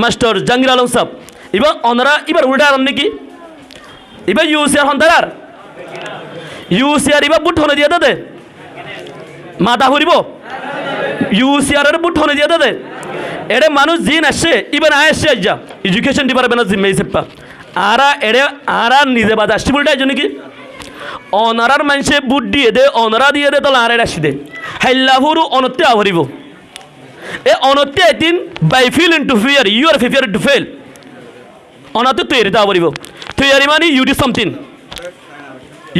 master Jahangir Alam সাহেব ইবা অনারা ইবার উল্টা আর নাকি ইবা ইউসিআর হন্তার ইউসিআর ইবা বুট হনে দিয়ে দে মাথা হরিব ইউসিআরের বুট হনে দিয়ে দে এড়ে মানুষ জিন আসছে ইবার আসছে যা এডুকেশন ডিপার্টমেন্টের জিম্মে হিসেবে আরা নিজে বাদ আসছে বলটা এই জন্য কি অনারার মানুষে বুট দিয়ে দে অনারা দিয়ে দে তাহলে আর আসি দে হাইল্লাহুরু অনত্যে আভরিব এ অনত্যে এদিন by fail in to fear you are fear to fail অনাতে তৈরি তা আভরিব তৈরি মানে you did something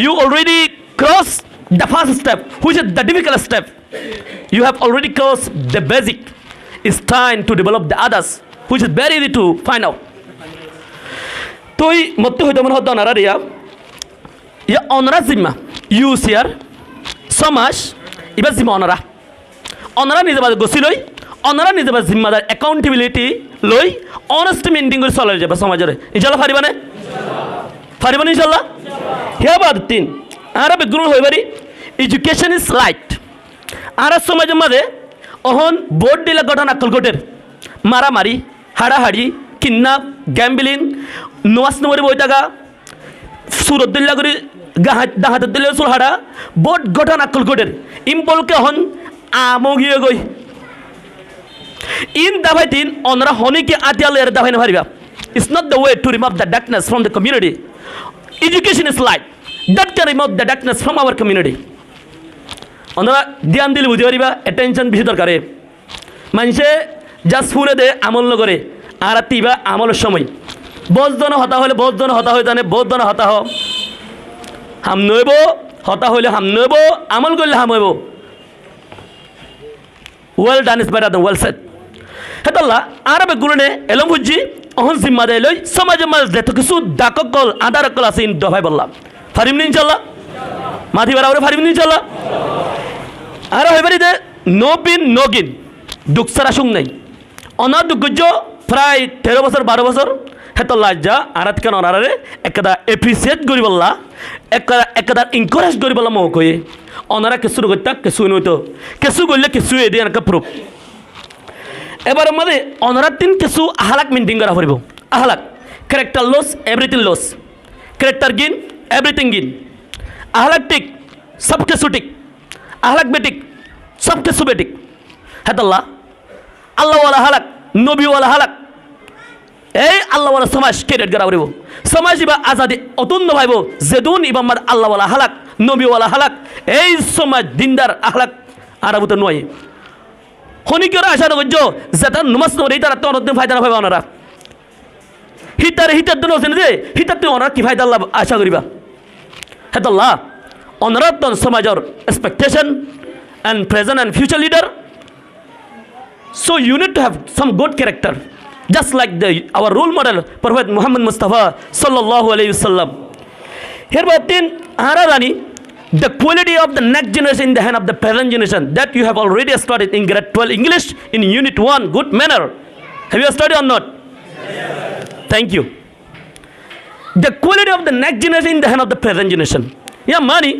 you already cross the first step which is the difficult step you have already crossed the basic it's time to develop the others which is very easy to find out toi motto hoyto mon hodda onara ya onara zimma UCR সমাজ ইবা জিম্মা অনারা নিজে বাদ গছিলই অনারা নিজে বাদ জিম্মাদার accountability লই honesty maintain করে চলে যাবে সমাজরে ইনশাআল্লাহ পারিবানে ইনশাআল্লাহ হে বাদ তিন আর বেগুন হই পারি এডুকেশন ইজ লাইট আর সমাজের মাঝে অহন বোর্ড দিলে ঘটনা কলকটের মারামারি হাড়াহাড়ি কিডন্যাপ গ্যাম্বলিং নোয়াস নম্বরে বই থাকা সুরত দিল্লা করে ডাহাতের দিলে চুল হাড়া বট গঠন আকল গোটের ইম্পলকে হন আমগিয়ে গই ইন দাভাই তিন অনরা হনিকে আতিয়ালের দাভাই না পারিবা it's not the way to remove the darkness from the community education is light that can remove the darkness from our community অনরা ধ্যান দিলে বুঝতে পারিবা অ্যাটেনশন বেশি দরকারে মানুষে জাস্ট ফুলে দে আমল নগরে আর তিবা আমলের সময় বজজন হতা হলে বজজন হতা হয়ে জানে বজজন হতা হ হাম নইব হতা হইলে হাম নইব আমল করলে হাম হইব well done is better than well said হেতাল্লা আর বেগুনে এলম বুঝি অহন জিম্মা দেয় লই সমাজে মাঝে যেত কিছু ডাককল আদারকল আছে ইন দফাই বললাম ফারিম নি ইনশাল্লাহ মাথি বাড়াবরে ফারিম নি ইনশাল্লাহ আর হইবারি দে নো বিন নো গিন দুঃখ সারা শুং নাই অনাদুগ্য প্রায় 13 বছর 12 বছর হেতল্লা যা আরাত কেন অনারে একটা এপ্রিসিয়েট করি বললা একটা ইনকারেজ করি বললাম মো কয়ে অনারা কিছু করতে কিছু নইতো কিছু করলে কিছু এদিন একটা প্রুফ এবার আমাদের অনারা তিন কিছু আহালাক মেনটেন করা পড়ব আহালাক character loss everything loss character gain everything gain আহালাক টিক সব কিছু টিক আহালাক বেটিক সব কিছু বেটিক হেতল্লা আল্লাহওয়ালা হালাক নবীওয়ালা হালাক এই আল্লাহওয়ালা সমাজ ক্রিয়েট করা পড়ব সমাজ ইবা আজাদি অতুন্য ভাইব যেদুন ইবাম্মাদ আল্লাহওয়ালা হালাক নবীওয়ালা হালাক এই সমাজ দিনদার আহলাক আরাবুত নয় হনিকের আশা নগর্য যেটা নমাজ নরে তারা তো অনেক ফায়দা না পাইবা ওনারা হিতার দিন হচ্ছেন যে হিতার তুই ওনারা কি ফায়দা আল্লাহ আশা করিবা হেতাল্লাহ ওনারা তো সমাজের expectation and present and future leader so you need to have some good character just like our role model Prophet Muhammad Mustafa sallallahu alaihi wasallam here batin hararani the quality of the next generation in the hand of the present generation that you have already studied in grade 12 English in unit 1 good manner have you studied or not yes. Thank you the quality of the next generation in the hand of the present generation ya mani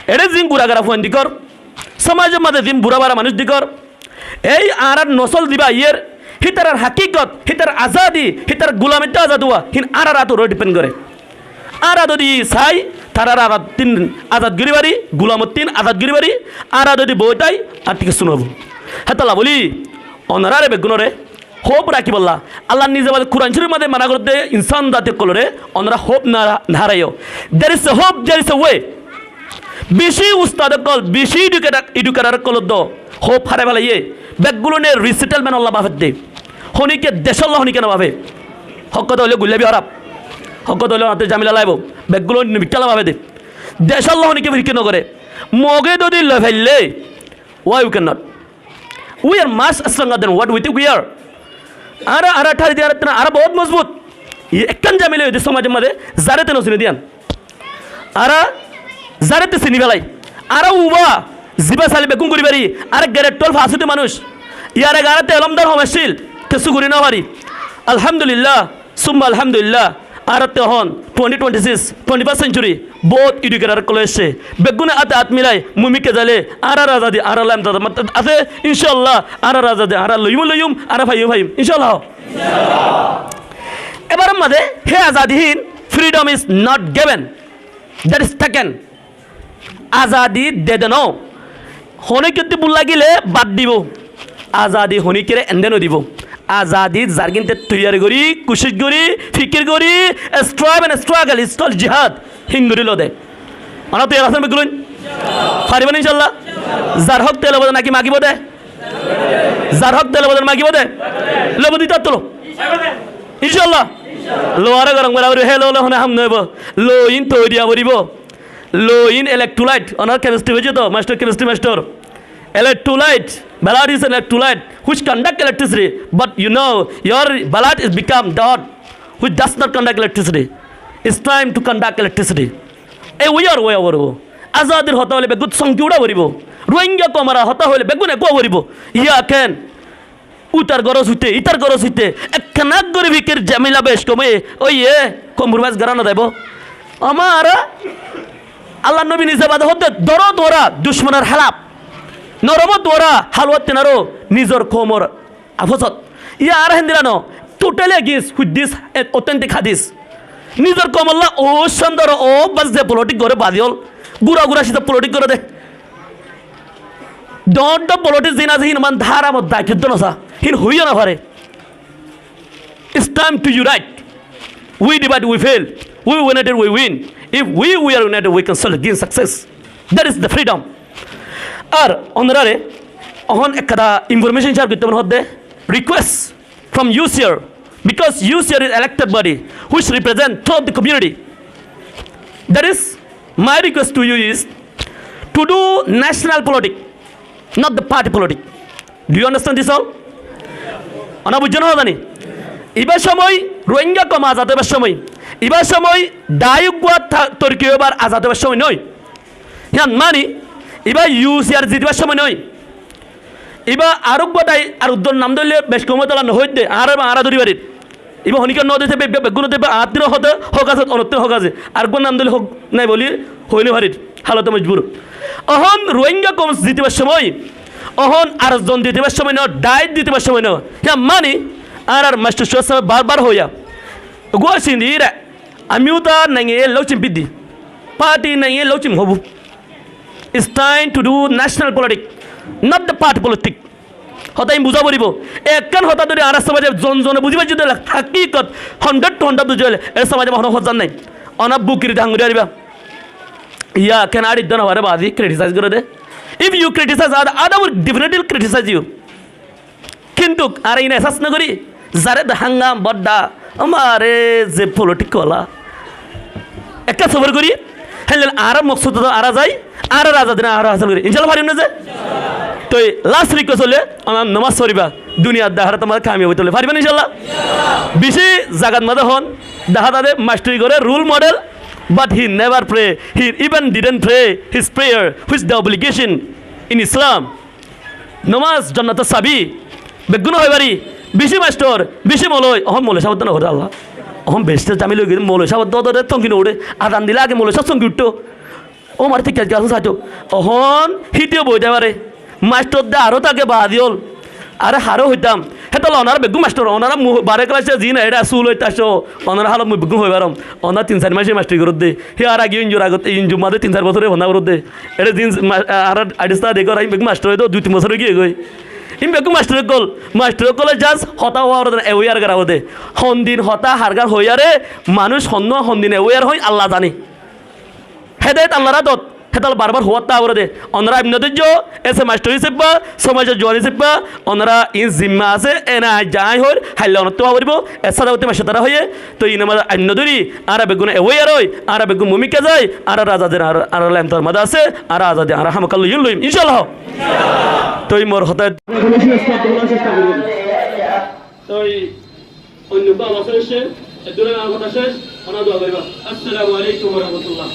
it is in buragara phone dikor samaj madhe din burabara manush dikor ei arar nosol diba yer হিতার হাকিকত হিতার আজাদি হিতার গুলামিতে আজাদ হওয়া হিন আর আরাত ওর depend করে আর যদি চাই তারা আজাদ তিন আজাদ গিরিবারি গুলামত তিন আজাদ গিরিবারি আর যদি বইটাই আর ঠিক শুনব হেতালা বলি অনারে বেগুনরে হোপ রাখি বললা আল্লাহ নিজে মাঝে কোরআন শরীফের মধ্যে মানা করতে ইনসান জাতীয় কলরে অনারা হোপ না হারাইও দের ইস এ hope there is a way বেশি উস্তাদ কল বেশি এডুকেটার কল দ হোপ হারে ফেলা ইয়ে বেগুলনের রিসেটেলমেন্ট আল্লাহ বাফের দে হনিকে দেশাল্লাহ হনিকে না ভাবে হকত হইলে গুল্লাবি হারাপ হকত হইলে হাতে জামিলা লাইব বেগুলো বিকালা ভাবে দে দেশাল্লাহ হনিকে ফিরকে নগরে মগে যদি লয় ফেললে why you can not we are much stronger than what we think we are আর ঠারি দিয়ে আর বহুত মজবুত একখান জামিলা হইতে সমাজের মধ্যে জারেতে নচিনে দিয়ান আর জারেতে চিনি ফেলাই আর উবা জিবা চালি বেগুন করি পারি আর গ্রেড 12 ফাঁসিতে মানুষ ইয়ারে গাড়াতে এলমদার হমেছিল কিছু করি না পারি আলহামদুলিল্লাহ সুম্মা আলহামদুলিল্লাহ আর হন 2026 21st সেঞ্চুরি বহুত এডুকেটার কলে এসছে বেগুনে আতে হাত মিলাই মুমিকে জালে আর আজাদি আর আলাম দাদা আছে ইনশাল্লাহ আর আজাদি আর লইম আর ভাইম ইনশাল্লাহ এবার মাঝে হে আজাদিহীন freedom is not given that is taken আজাদি দে দেন হনে কিন্তু ভুল লাগিলে বাদ দিব আজাদি হনিকেরে এন্দেনো দিব আজাদি জার্গিনতে তৈয়ারি করি কুশিশ করি ফিকির করি strive and struggle is called জিহাদ হিন্দুরি লদে আনা তো এরাসন বেগুন পারিবেন ইনশাআল্লাহ যার হক তেল বদন নাকি মাগিব দে যার হক তেল বদন মাগিব দে লব দিতা তোলো ইনশাআল্লাহ লো আর গরং বরাবর হেলো লো হনে হাম নইব লো ইন তৈরিয়া বরিব লো ইন ইলেক্ট্রোলাইট অনার কেমিস্ট্রি হইছে তো master chemistry master electrolyte blood is an electrolyte which conduct electricity but you know your blood is become dot which does not conduct electricity it's time to conduct electricity এই ওই আর আজাদের হতা হলে বেগুত সংকিউড়া ভরিব রোহিঙ্গা কমারা হতা হলে বেগুনে কো ভরিব ইয়া কেন উতার গরজ হইতে ইতার গরজ হইতে একখানাক গরিবিকের জামিলা বেশ কমে ওই কম্প্রোমাইজ করানো দেব আমার আল্লাহ নবী নিজে বাদে হতে দর দরা দুশ্মনের হালাপ নরমত ওরা হালওয়াত তেনারো নিজর কোমর আফসত ইয়া আর হিন্দিরানো totally against with this authentic হাদিস নিজের কমল্লা ও সুন্দর ও বাস যে পলিটিক করে বাদিওল গুড়া গুড়া সেটা পলিটিক করে দে দণ্ড পলিটিক্স দিন আছে হিন মান ধারা মধ্যে যুদ্ধ নসা হিন হইও না পারে It's time to unite. We divide, we fail. We united, we win. If we are united, we can still gain success. That is the freedom. আর অন্যরারে অহন একটা ইনফরমেশন শেয়ার করতে হতে request from UCR because UCR is elected body which represent throughout the community. That is my request to you is to do national politics, not the party politics. Do you understand this all? অনা বুঝছেন না জানি এবার সময় রোহিঙ্গা কম আজাদ হবার সময় এবার সময় দায়ুগুয়া তর্কি হবার আজাদ হবার সময় নয় হ্যাঁ মানি এবার UCR জিতবার সময় নয় এবার আরোগ্য দায় আর উদ্যোগ নাম ধরলে বেশ কমে তোলা নহইত দে আর আরা ধরি বাড়ির এবার হনিকার ন দিতে বেগুন দেবে আত্মীয় হতে হোক আছে অনত্য হোক আছে আর কোন নাম দিলে হোক নাই বলি হইলে বাড়ির হালত মজবুর অহন রোহিঙ্গা কম জিতবার সময় অহন আর জন দিতেবার সময় ন ডায়েট দিতেবার সময় ন হ্যাঁ মানি আর মাস্টার সময় বারবার হইয়া গো সিন্দিরা আমিও তা নাই লৌচিম বিদ্যি পার্টি নাই লৌচিম হবু It's time to do national politics, not the party politics. হতাই বুঝা পড়িব একখান হতা ধরে আর সমাজে জনে বুঝিবা যদি হাকিকত 100 to 100 বুঝাইলে এর সমাজে মনে হজান নাই অনাব বুকির ডাঙ্গুরি আরিবা ইয়া কেন আড়ি দন হরে বাদি ক্রিটিসাইজ করে দে if you criticise other will definitely criticise you কিন্তু আর ইন এহসাস না করি যারে হাঙ্গাম বড্ডা আমারে যে পলিটিক কলা একটা খবর করি হ্যাঁ আর মকসুদ আরা যায় আর রাজা দিন আর হাসিল করি ইনশাল্লাহ পারিম না যে তো লাস্ট রিকোয়েস্ট হলে আমার নমাজ পড়িবা দুনিয়ার দাহারা তোমার কামি হইতে হলে পারিবেন ইনশাল্লাহ বেশি জাগাত মাঝে হন দেখা তাদের মাস্টারি করে role model but he never pray he even didn't pray his prayer which the obligation in Islam নমাজ জন্নাতের চাবি বেগুন হয় বাড়ি বেশি মাস্টর বেশি মলয় অহম মলে সাবধান হরে আল্লাহ অহম বেশি জামি লই গেলে মলয় সাবধান তঙ্কিন ওড়ে আদান দিলে আগে মলয় সৎসঙ্গ উঠতো ও মার ঠিক আছে সাহায্য অহন হিটিও বইতে পারে মাস্টর দে আরও তাকে বাদিওল আরে হারও হইতাম হেতল ওনারা বেগু মাস্টর ওনারা বারে ক্লাসে জি না এটা সুল হইতে আসো ওনারা হালত মুই বেগু হয়ে পারম ওনার 3-4 মাসে মাস্টারি করত দে হে আর আগে ইঞ্জুর আগত ইঞ্জুর মাদে 3-4 বছরে ভনা করত দে এটা দিন আর আইডিস্তা দেখো আমি বেগু মাস্টার হইতো 2-3 বছরে গিয়ে গই ইম বেগু মাস্টার কলে জাস্ট হতা হওয়ার এওয়ার করাবো দে হন্দিন হতা হারগার হইয়ারে মানুষ হন্দিন এওয়ার হই আল্লাহ জানে হেদায়ত আল্লাহ রাতত হেতাল বারবার হওয়ার তা করে দে ওনারা ইমনদর্য এসে মাস্টার হিসেবে সমাজের জোয়ান হিসেবে ওনারা ইন জিম্মা আছে এনা যাই হর হাইলে অনত্ব পারিব এসাদা হতে মাসে তারা হয়ে তো ইন আমার আইনদরি আর বেগুন এওয়ার হই আর বেগুন ভূমিকা যায় আর রাজাদের আর ল্যামতার মাদা আছে আর আজাদে আর হামকাল ইন লইম ইনশাআল্লাহ তো মোর হতা চেষ্টা করব তো অন্য বাবা শেষ দুরে না কথা শেষ ওনা দোয়া করিবা আসসালামু আলাইকুম ওয়া রাহমাতুল্লাহ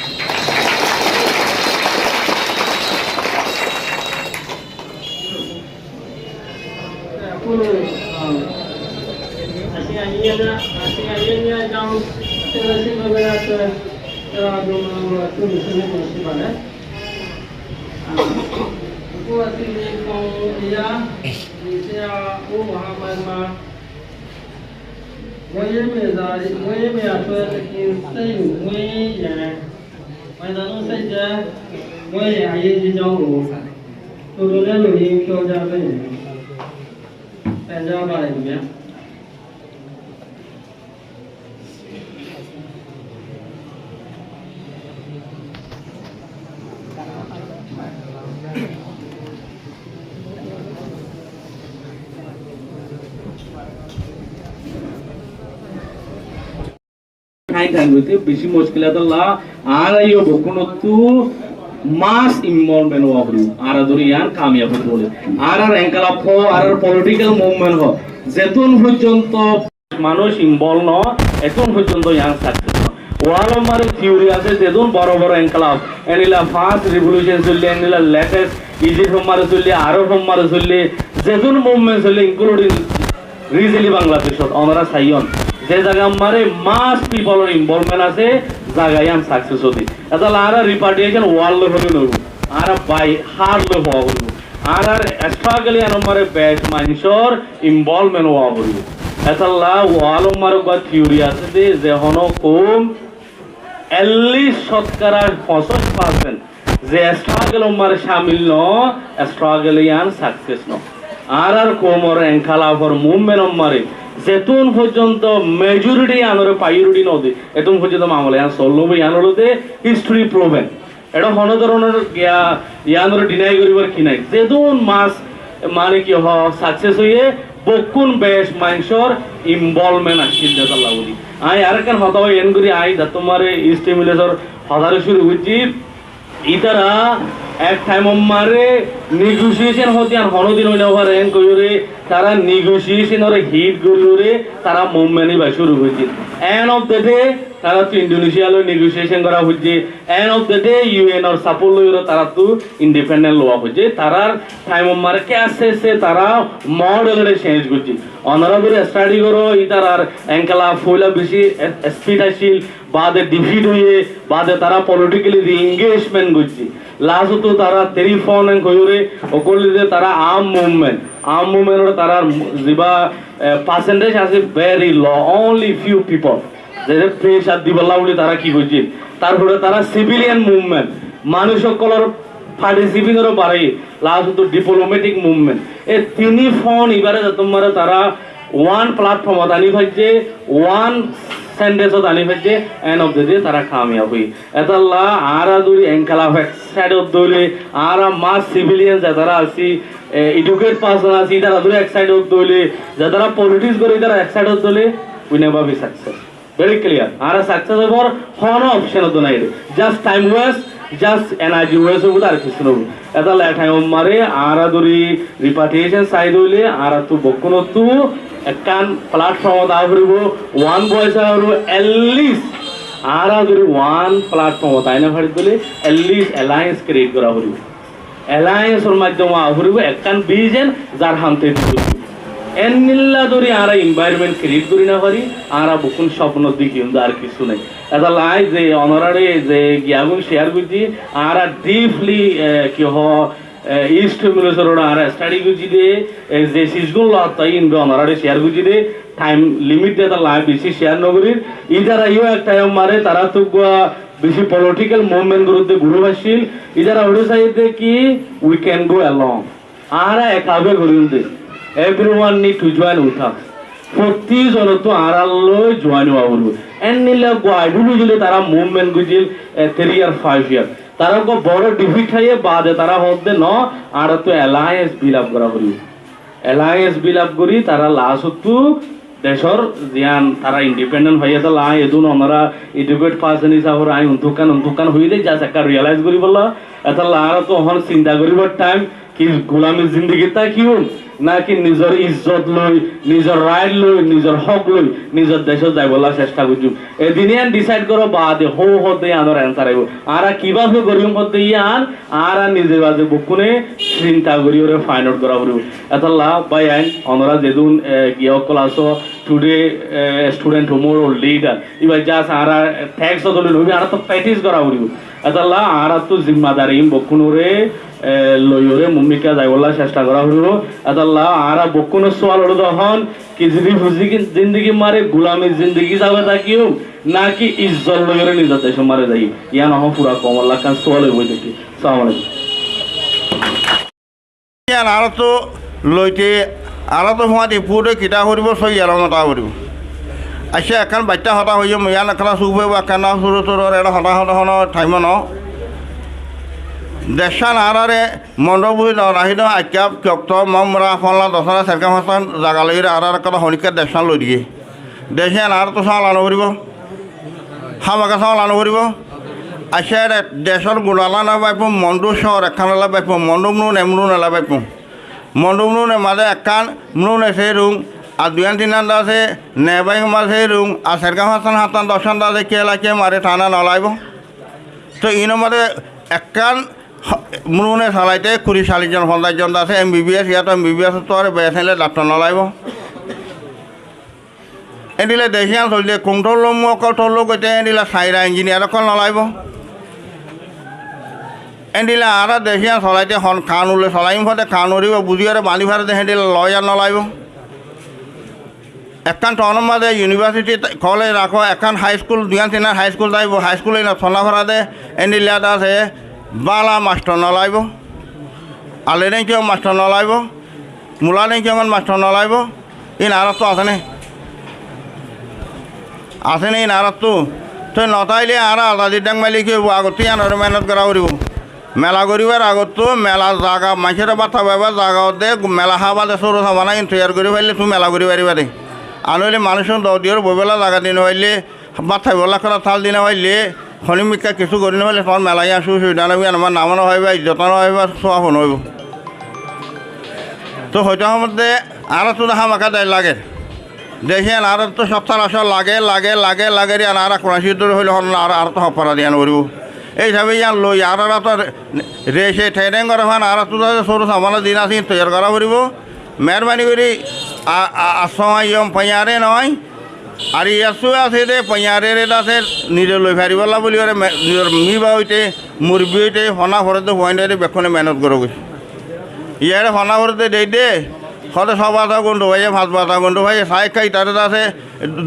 বেশি মুশকিলাতুল্লাহ আর আইও বকুনতু মাস ইনভলভমেন্ট হবু আর দুনিয়ার কামিয়াব বলে আর এনকালাপ আর পলিটিক্যাল মুভমেন্ট হ যেতন পর্যন্ত মানুষ ইনভলভ ন এখন পর্যন্ত ইয়াং সাকসেস ওয়াল আমার থিওরি আছে যেদন বড় বড় এনকালাপ এনিলা ফার্স্ট রিভলিউশন চললে এনিলা লেটেস্ট ইজি হোমার চললে আরো হোমার চললে যেদন মুভমেন্ট চললে ইনক্লুডিং রিজেলি বাংলাদেশত ওনারা সাইয়ন যে জায়গা আমারে মাস পিপলের ইনভলভমেন্ট আছে জায়গায় আম সাকসেস হতে এটা আর রিপার্টিশন ওয়ার্ল্ড হতে নব আর বাই হার্ড হওয়া হইব আর স্ট্রাগল আমারে বেস্ট মানুষের ইনভলভমেন্ট হওয়া হইব এতাল্লাহ ওয়ালম মারক বা থিওরি আছে যে হন কম 40% যে স্ট্রাগল মারে শামিল ন স্ট্রাগল ইয়ান সাকসেস ন আর কোমর এনখালাফর মুভমেন্ট মারে যেতুন পর্যন্ত মেজরিটি আনরে প্রায়োরিটি নদে এতুন পর্যন্ত মামলা ইয়ান সলব ইয়ান হলতে হিস্ট্রি প্রুভেন এটা হন ধরনের ইয়ানরে ডিনাই করিবার কি নাই যেতুন মাস মানে কি হ সাকসেস হইয়ে বকুন বেশ মানুষের ইনভলভমেন্ট আসছিল যেটা বলি আই আর কেন হতা এন করি আই দা তোমার স্টিমুলেশন হতারে শুরু হচ্ছি ইতারা এক টাইম মারে নেগোসিয়েশন হতে আর হনদিন হইলে ওভার এন কইরে তারা নেগোসিয়েশনের হিট করিরে তারা মুভমেন্টই বা শুরু হয়েছে এন্ড অফ দ্য ডে তারা তো ইন্দোনেশিয়ালো নেগোসিয়েশন করা হচ্ছে end of the day UN আর সাপোর্ট লইরে তারা তো ইন্ডিপেন্ডেন্ট লওয়া হচ্ছে তারার টাইম মারে ক্যাসে সে তারা মডেলরে চেঞ্জ করছে অনারাবলি স্টাডি করো ইতার এঙ্কেলা ফুলা বেশি স্পিড আসিল বাদে ডিফিট হয়ে বাদে তারা পলিটিক্যালি রিএঙ্গেজমেন্ট করছে লাস্ট তো তারা টেলিফোন কইরে অকলিতে তারা আর্ম মুভমেন্ট তারা যিবা পার্সেন্টেজ আছে ভেরি ল অনলি ফিউ পিপল যে প্রেসার দিবলা বলে তারা কি করছে তারপরে তারা সিভিলিয়ান মুভমেন্ট মানুষ সকলের পার্টিসিপেশনও বাড়ে লাস্ট তো ডিপ্লোম্যাটিক মুভমেন্ট এই তিনি ফোন এবারে তোমার তারা ওয়ান প্ল্যাটফর্মত আনি পাইছে ওয়ান সেন্টেন্সত আনি পাইছে এন্ড অফ দ্য ডে তারা কামিয়াব হই এতাল্লা আরা দুই এনকালা সাইডত দইলে আরা মাস সিভিলিয়ান যারা আছি এডুকেট পার্সন আছি তারা দুই এক সাইডত দইলে যারা পলিটিক্স করে তারা এক সাইডত দইলে we never be success very clear আরা সাকসেস হবার কোনো অপশন তো নাই just time waste just energy waste হবো আর কিছু নব এটা লেঠাই মারে আরা দরি রিপার্টেশন সাইড হইলে আরা তো বকুনো তো একখান প্ল্যাটফর্মত আহরিব ওয়ান ভয়েস আহরিব এটলিস্ট আরা দরি ওয়ান প্ল্যাটফর্মত আইনা ফাড়ি দিলে এটলিস্ট অ্যালায়েন্স ক্রিয়েট করা হরিব অ্যালায়েন্সের মাধ্যমে আহরিব একখান বিজেন যার হামতে এনিল্লা ধরে আরা এনভায়রনমেন্ট ক্রিয়েট করি না পারি আরা বকুন স্বপ্ন দেখি আর কিছু নাই এটা লাই যে অনারারে যে গিয়াগুন শেয়ার করছি আরা ডিপলি কি হ ইস্ট মিলেশ্বর আরা স্টাডি করছি দে যে সিসগুন তাই ইন্দ্র অনারারে শেয়ার করছি দে টাইম লিমিট দিয়ে তার লাই বেশি শেয়ার নগরী ইদারা ইও এক টাইম মারে তারা তো বেশি পলিটিক্যাল মুভমেন্ট বিরুদ্ধে ঘুরে আসছিল ইদারা ওড়ে চাইতে কি উই ক্যান গো অ্যালং আরা একাবে ঘুরে everyone need to join with us প্রতিজন তো আড়ালৈ জয়েন হওয়া বলবো এন নিলে গুলো যদি তারা মুভমেন্ট গুজিল 3 ইয়ার 5 ইয়ার তারা বড় ডিফিট খাইয়ে বাদে তারা হতে ন আর তো অ্যালায়েন্স বিল আপ করা বলবো অ্যালায়েন্স বিল আপ করি তারা লাস্ট তো দেশর জিয়ান তারা ইন্ডিপেন্ডেন্ট হয়ে তো লাই এদুন ওনারা এডুকেট পার্সন হিসাবে আই উন্তুকান হয়ে যায় যা একটা রিয়েলাইজ করি বললা এটা আর তো হন চিন্তা করিবার টাইম কি গোলামীর জিন্দগি তা কি নাকি নিজের ইজ্জত লই নিজের রাইট লই নিজের হক লই নিজের দেশে যাই বলার চেষ্টা করছি এদিনে ডিসাইড করো বাদে হতে আনার অ্যান্সার আইব আর কিভাবে গরিব হতে ইয়ান আর নিজের বাজে বুকুনে চিন্তা করি ওরে ফাইন্ড আউট করা পড়ব এটা লাভ বাই আইন অনরা যেদিন গিয়ে ক্লাস টুডে স্টুডেন্ট টোমোরো লিডার এবার জাস্ট আর থ্যাঙ্কস হতে হইবে আর তো প্র্যাকটিস করা পড়ব এটা লাভ আর তো জিম্মাদারি বকুনরে লইরে ভূমিকা যাই বলার চেষ্টা করা হইব আল্লাহ আর বকুনের সোয়াল হলো তখন কি যদি জিন্দগি মারে গোলামীর জিন্দগি যাবে তাকিও নাকি ইজ্জত লইরে নিজের দেশে মারে যাই ইয়া নহ পুরা কম আল্লাহ কান সোয়াল হইব দেখি সালাম আলাইকুম আর তো লইতে আর তো হোৱাটি পুরে কিতা কৰিব সই ইয়াৰ নটা কৰিব আচ্ছা এখন বাচ্চা হতা হৈ যাম ইয়াৰ এখন চুব এখন সৰু সৰু এটা হতা হতা ঠাইম ন দেশান আরারে মণ্ডবুই রাহিদ আক্যাপ ক্যক্ত মমরা ফলা দশরা সেরকাম হাসান জাগালইরে আরার কথা হনিকার দেশান লই দিয়ে দেশান আর তো সাল আনো করিব হামাকা সাল আনো করিব আচ্ছা দেশর গোড়ালা না পাইপ মন্ডু শহর একখান এলা পাইপ মন্ডুম নুন এমরুন এলা পাইপ মন্ডুম নুন মাঝে একখান নুন এসে রুং আর দুয়ান তিনান আছে নেবাই মাঝে রুং আর সেরকাম হাসান হাতান দশান দাসে কে এলাকে মারে থানা নলাইব তো ইনো মাঝে একখান মনে চালাইতে 40-40জন 50জন আছে MBBS ইয়াত MBBS তো আর বেসাইলে ডাক্তার নলাইব এদিলে দেশিয়ান চলিলে কুংটল লোক লোক এতিয়া এদিলে চাইরা ইঞ্জিনিয়ার অকল নলাইব এদিলে আর দেশিয়ান চলাইতে হন কাণ উলে চলাইম ফতে কাণ উড়িব বুঝিয়ারে বান্ধি ফারে সেদিলে লয়ার নলাইব একখান টনের মাঝে ইউনিভার্সিটি কলেজ রাখো একখান হাই স্কুল দুয়ান তিনার হাই স্কুল যাইব হাই স্কুল এই সোনাফরা দে এনি লিয়াদ আছে বালা মাস্টার নলাইব আলে নেই কেউ মাস্টার নলাইব মূলা নেই কেউ মাস্টার নলাইব এই নারাজ তো আছে নি নারাজ তো নতাইলে আর আজাদি ডাং মাইলে কি হবো আগত আর মেহনত করা করিব মেলা করিবার আগত মেলা জাগা মাইসের বার্তা পাইবা জাগা দে মেলা খাবাদে সরু সাবানা তৈয়ার করি পাইলে তুমি মেলা করি পারিবা দে আনলে মানুষের দৌড়িয়ে বইবেলা জাগা দিন হইলে বার্তা বেলা করা থাল দিনে হইলে শনিমিকা কিছু করি নহলে তোমার মেলাই আসু সুবিধা নবি আমার নামানো হইবা যত্ন হইবা চোৱা শুন হইব তো হয়তো মধ্যে আর তো হামাকা দেয় লাগে দেখেন আর তো সপ্তাহ আসা লাগে লাগে লাগে লাগে আর কোনাশি দূর হইলে আর তো হপারা দিয়ে করব এই হিসাবে ইয়ান লই আর তো রেসে ট্রেনিং করা ফান আর তো সরু সামানা দিন আসি তৈরি করা করব মেহরবানি করি আসময় পয়ারে নয় আর ইয়াসু আছে দে পয়ারে আছে নিজে লই ফারিবলা বলি নিজের মিবা হইতে মুরবি হইতে হনা ঘরতে হইনে বেক্ষণে মেহনত করো ইয়ারে হনা ঘরতে দেই দে হতে সব আধা গন্ডু ভাইয়ে ভাত বাতা গন্ডু ভাই চাই খাই তাতে আছে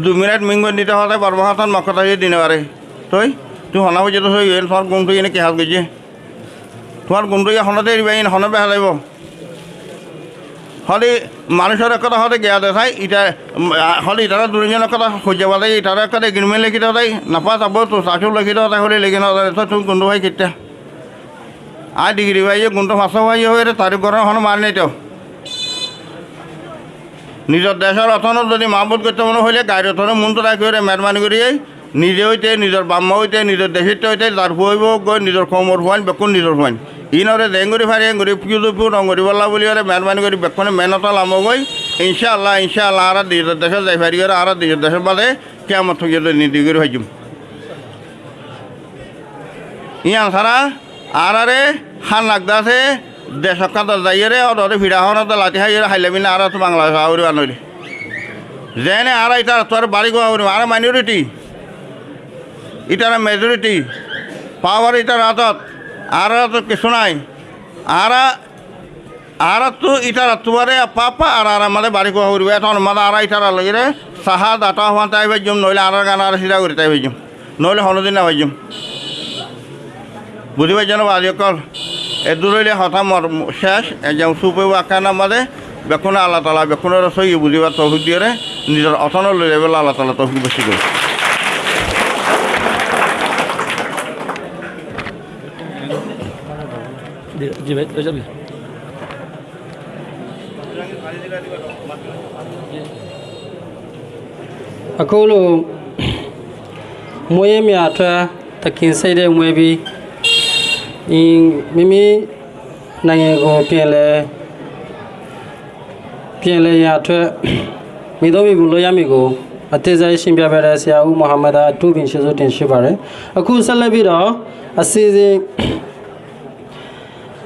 2 মিনিট মিঙ্গ নিতে হতে পারবো হাতান মক্কতা দিনে পারে তুই হনা হয়েছে তো তোমার গুণটো এনে কি হাত গেছে তোমার গুণটো হনাতে দিবা হনে বেহা যাব হলে মানুষের কথা হতে গিয়া দেখাই ইটা হলে ইটারা দুজনের কথা খুঁজে পালে ইটারা একটা এগ্রিমেন্ট লিখি দেওয়া যায় নাপা যাব তো চাষও লিখি দেওয়া হলে লিখি দেওয়া তুমি গুণটো ভাই কেতিয়া আর ডিগ্রি ভাই গুণটো মাছ ভাই হয়ে তারিখ করার হন মার নেই তো নিজের দেশের অথনত যদি মাহবুদ করতে মনে হইলে গাড়ির অথনে মনটো রাখি মেহরবানি করি নিজে হইতে নিজের বাম্মা হইতে নিজের দেশিত হইতে তার ফুয়াইব গৈ নিজের কমর ফুয়াইন বেকুন নিজের ফুয়াইন ইনরে ডেঙ্গুরি ফারি এঙ্গুরি পিউ রঙ্গুরি বল্লা বলি মেহরবানি করি বেক্ষণে মেহনত লাম গই ইনশাআল্লাহ আর নিজের দেশে যাই ফারি আর নিজের দেশের বাদে কেমন থেকে নীতি করে হয়েছিম ইয়ান সারা আরে হান লাগদা আছে দেশক কাদর যাইয়ে ওদের ভিড়া হন লাঠি হাইয়ে হাইলাবি না আর তো বাংলাদেশ আউরি আনলি যেনে আর এটা তোর বাড়ি গোয়া আর মাইনরিটি ইটার মেজরিটি পাওয়ার ইটার হাতত আর তো কিছু নাই আর তো ইটার তোমারে পাপা আর আমাদের বাড়ি গোয়া উড়বে এখন আমাদের আর ইটার লাগে সাহা দাটা হওয়া তাই ভাইজম নইলে আর গান আর সিধা করি তাই ভাইজম নইলে হনদিন না ভাইজম বুঝি পাই জানো আজি অকল এদূর হইলে হঠাৎ শেষ একজন সুপেব আখ্যান আমাদের বেকুন আল্লাহ তালা বেকুনের সই বুঝিবার তৌফিক দিয়ে নিজের অথন লই যাবে আল্লাহ তালা তৌফিক বেশি করে জি ভাই ওই যাবি Akolo moye mi atwa takin sai de moye bi in mimi nange go piele ya atwa mi do mi bulo ya mi go ate jai shimbya bera sia u Muhammad atu bin shizo tin shi bare aku salabi ro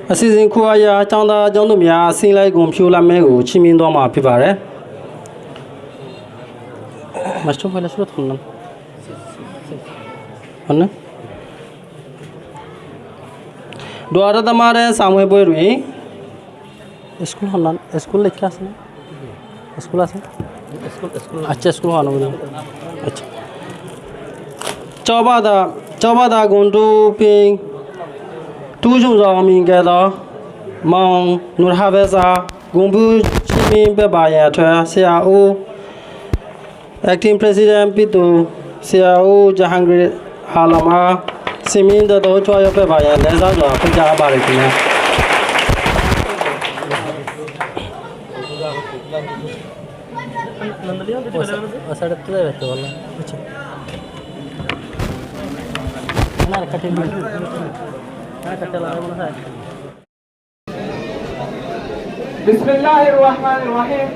asizin ko ya changda jang do mya sin lai gom phyu la me go chi min do ma phi bare Master file surat khulna anna doara tamare samay boy rui school hanan school lekha ase school ase school acha school hana bole acha chobada gondu ping tu jung za min ga da mong nur havesa gombu chimin be ba ya thwa sia o Acting President Pitu Siao Jahangir Halama Simin the Docho of Baya Leza Pajabarikina Bismillahirrahmanirrahim.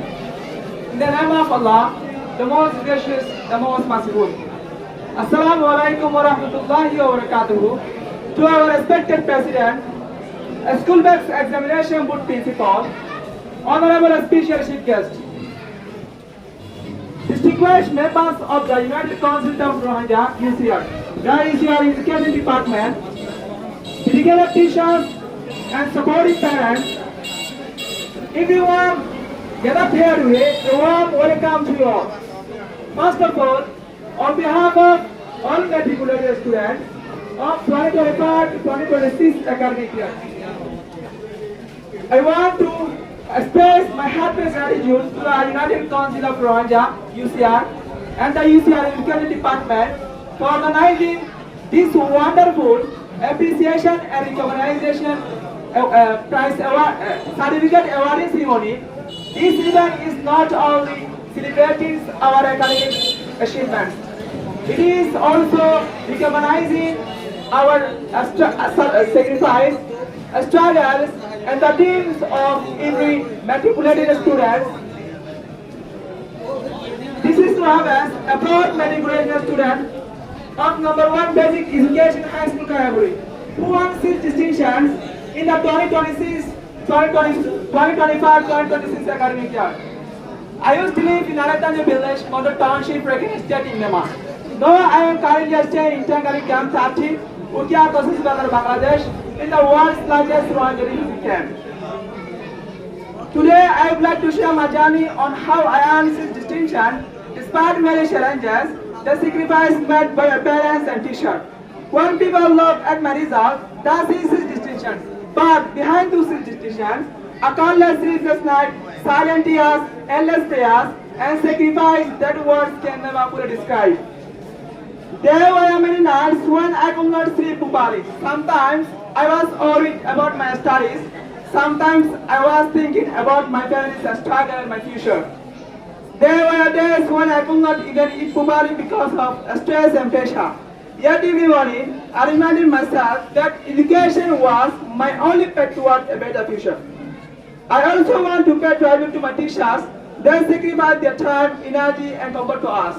In the name of Allah, the most gracious, the most merciful. Assalamu alaikum wa rahmatullahi wa barakatuhu. To our respected President, a school-based examination board principal, honorable special chief guest, distinguished members of the United Council of Rohingya, UCR, the UCR Education Department, dedicated teachers and supporting parents, everyone gathered here today, a warm welcome to you all. First of all, on behalf of all matriculated students of 2025 to 2026 academic year, I want to express my heartfelt gratitude to the United Council of Rwanda, UCR, and the UCR Education Department for organizing this wonderful appreciation and recognition prize award, certificate awarding ceremony. This event is not only celebrating our academic achievements, it is also recognizing our sacrifice, struggles, and the dreams of every matriculated student. This is to have as a proud matriculated student of number 1 basic education high school category, who won 6 distinctions in the 2025-2026 academic year. I used to live in Aratanya village, Mother Township, Rakhine State, in Myanmar. Though I am currently staying in Tangari Camp 30, Ukia Kosis Bazar, Bangladesh, in the world's largest Rwanda refugee camp. Today, I would like to share my journey on how I earned this distinction despite many challenges, the sacrifice made by my parents and teachers. When people look at my result, they see this distinction. But behind those distinctions, a countless sleepless nights, silent tears, endless prayers, and sacrifice that words can never fully describe. There were many nights when I could not sleep properly. Sometimes I was worried about my studies. Sometimes I was thinking about my family's struggle and my future. There were days when I could not even eat properly because of stress and pressure. Yet every morning, I reminded myself that education was my only path towards a better future. I also want to pay tribute to my teachers. They sacrificed their time, energy, and comfort for us.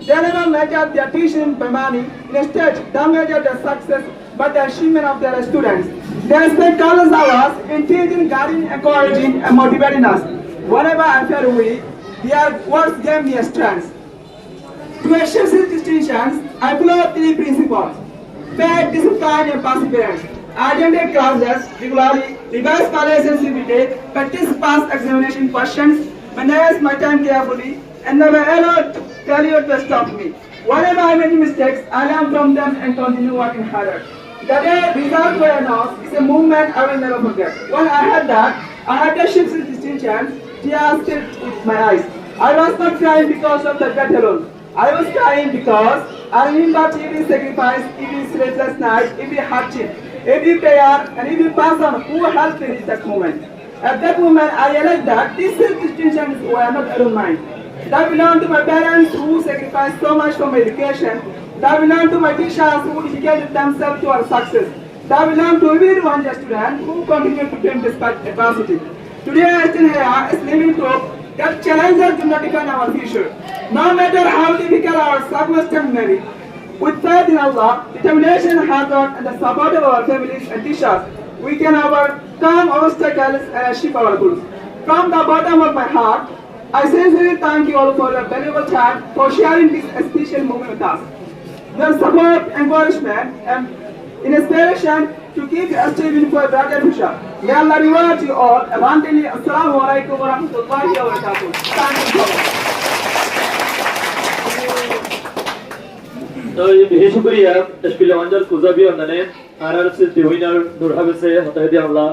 They never measured their teaching by money. Instead, they measured their success by the achievement of their students. They spent countless hours in teaching, guiding, encouraging, and motivating us. Whenever I felt weak, their words gave me strength. To achieve these distinctions, I followed 3 principles: faith, discipline, and perseverance. I attended classes regularly, revised my lessons every day, practiced past examination questions, managed my time carefully, and never allowed failure to stop me. Whenever I made mistakes, I learned from them and continue working harder. The day results were announced is a moment I will never forget. When I heard that I had achieved this distinction, tears filled with my eyes. I was not crying because of the death alone. I was crying because I remembered every sacrifice, every sleepless night, every hardship, every prayer, and every person who helped me reach that moment. At that moment, I realized that these distinctions were not alone mine. That belonged to my parents who sacrificed so much for my education. That belonged to my teachers who dedicated themselves to our success. That belonged to everyone student who continued to dream despite adversity. Today, I stand here as living proof that challenges do not define our future. No matter how difficult our circumstances may be, with faith in Allah, determination, hard work, and the support of our families and teachers, we can overcome obstacles and achieve our goals. From the bottom of my heart, I sincerely thank you all for your valuable time, for sharing this special moment with us. Your support, encouragement, and inspiration to keep striving for a brighter future. May Allah reward you all abundantly. Assalamu alaikum wa rahmatullahi wa barakatuh. Thank you so much. বিশেষ শুক্রিয়া তশকিল অঞ্জল কুজাবি অন্দানে আর সে দিওইনার দুরহাবেসে হতাহদি আল্লাহ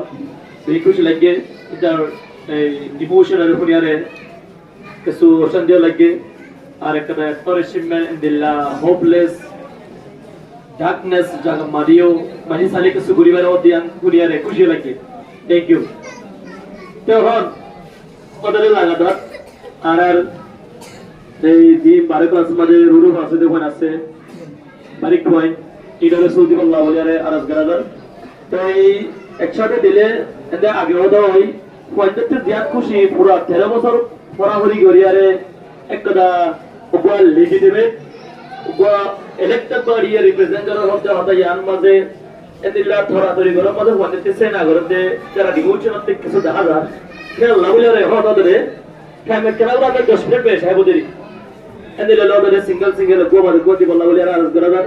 সেই খুশি লাগে এটার এই emotional ফুনিয়ারে কিছু সন্দেহ লাগে আর একটা ফরিশিমে ইনদিল্লাহ হোপলেস ডার্কনেস জাগ মারিও মানে সালে কিছু গুরিবার অদিয়ান ফুনিয়ারে খুশি লাগে থ্যাংক ইউ তখন কতলে লাগাদার আর এই দিন 12 ক্লাস মাঝে রুরু আছে দেখুন আছে বারিক ভাই ইডারে সৌদি আল্লাহ বলিয়ারে আরজ গরাদার তো এই একসাথে দিলে এতে আগ্রহ দাও হই পঞ্চায়েত দিয়া খুশি পুরো 13 বছর পড়াহরি গরিয়ারে একটা উপর লিখে দেবে উপর ইলেক্টেড বডি রিপ্রেজেন্টেটিভ হতে হতে ইয়ান মাঝে এদিলা ধরা ধরি গরম মাঝে পঞ্চায়েত সে না করতে যারা ডিভোশন হতে কিছু দেখা যায় খেলা বলিয়ারে হতে ধরে ফ্যামিলি খেলা বাদে 10 মিনিট বেশ হয় বুঝি এদিলা লোদের সিঙ্গেল গোবার গোটি বলা বলিয়ারে আরজ গরাদার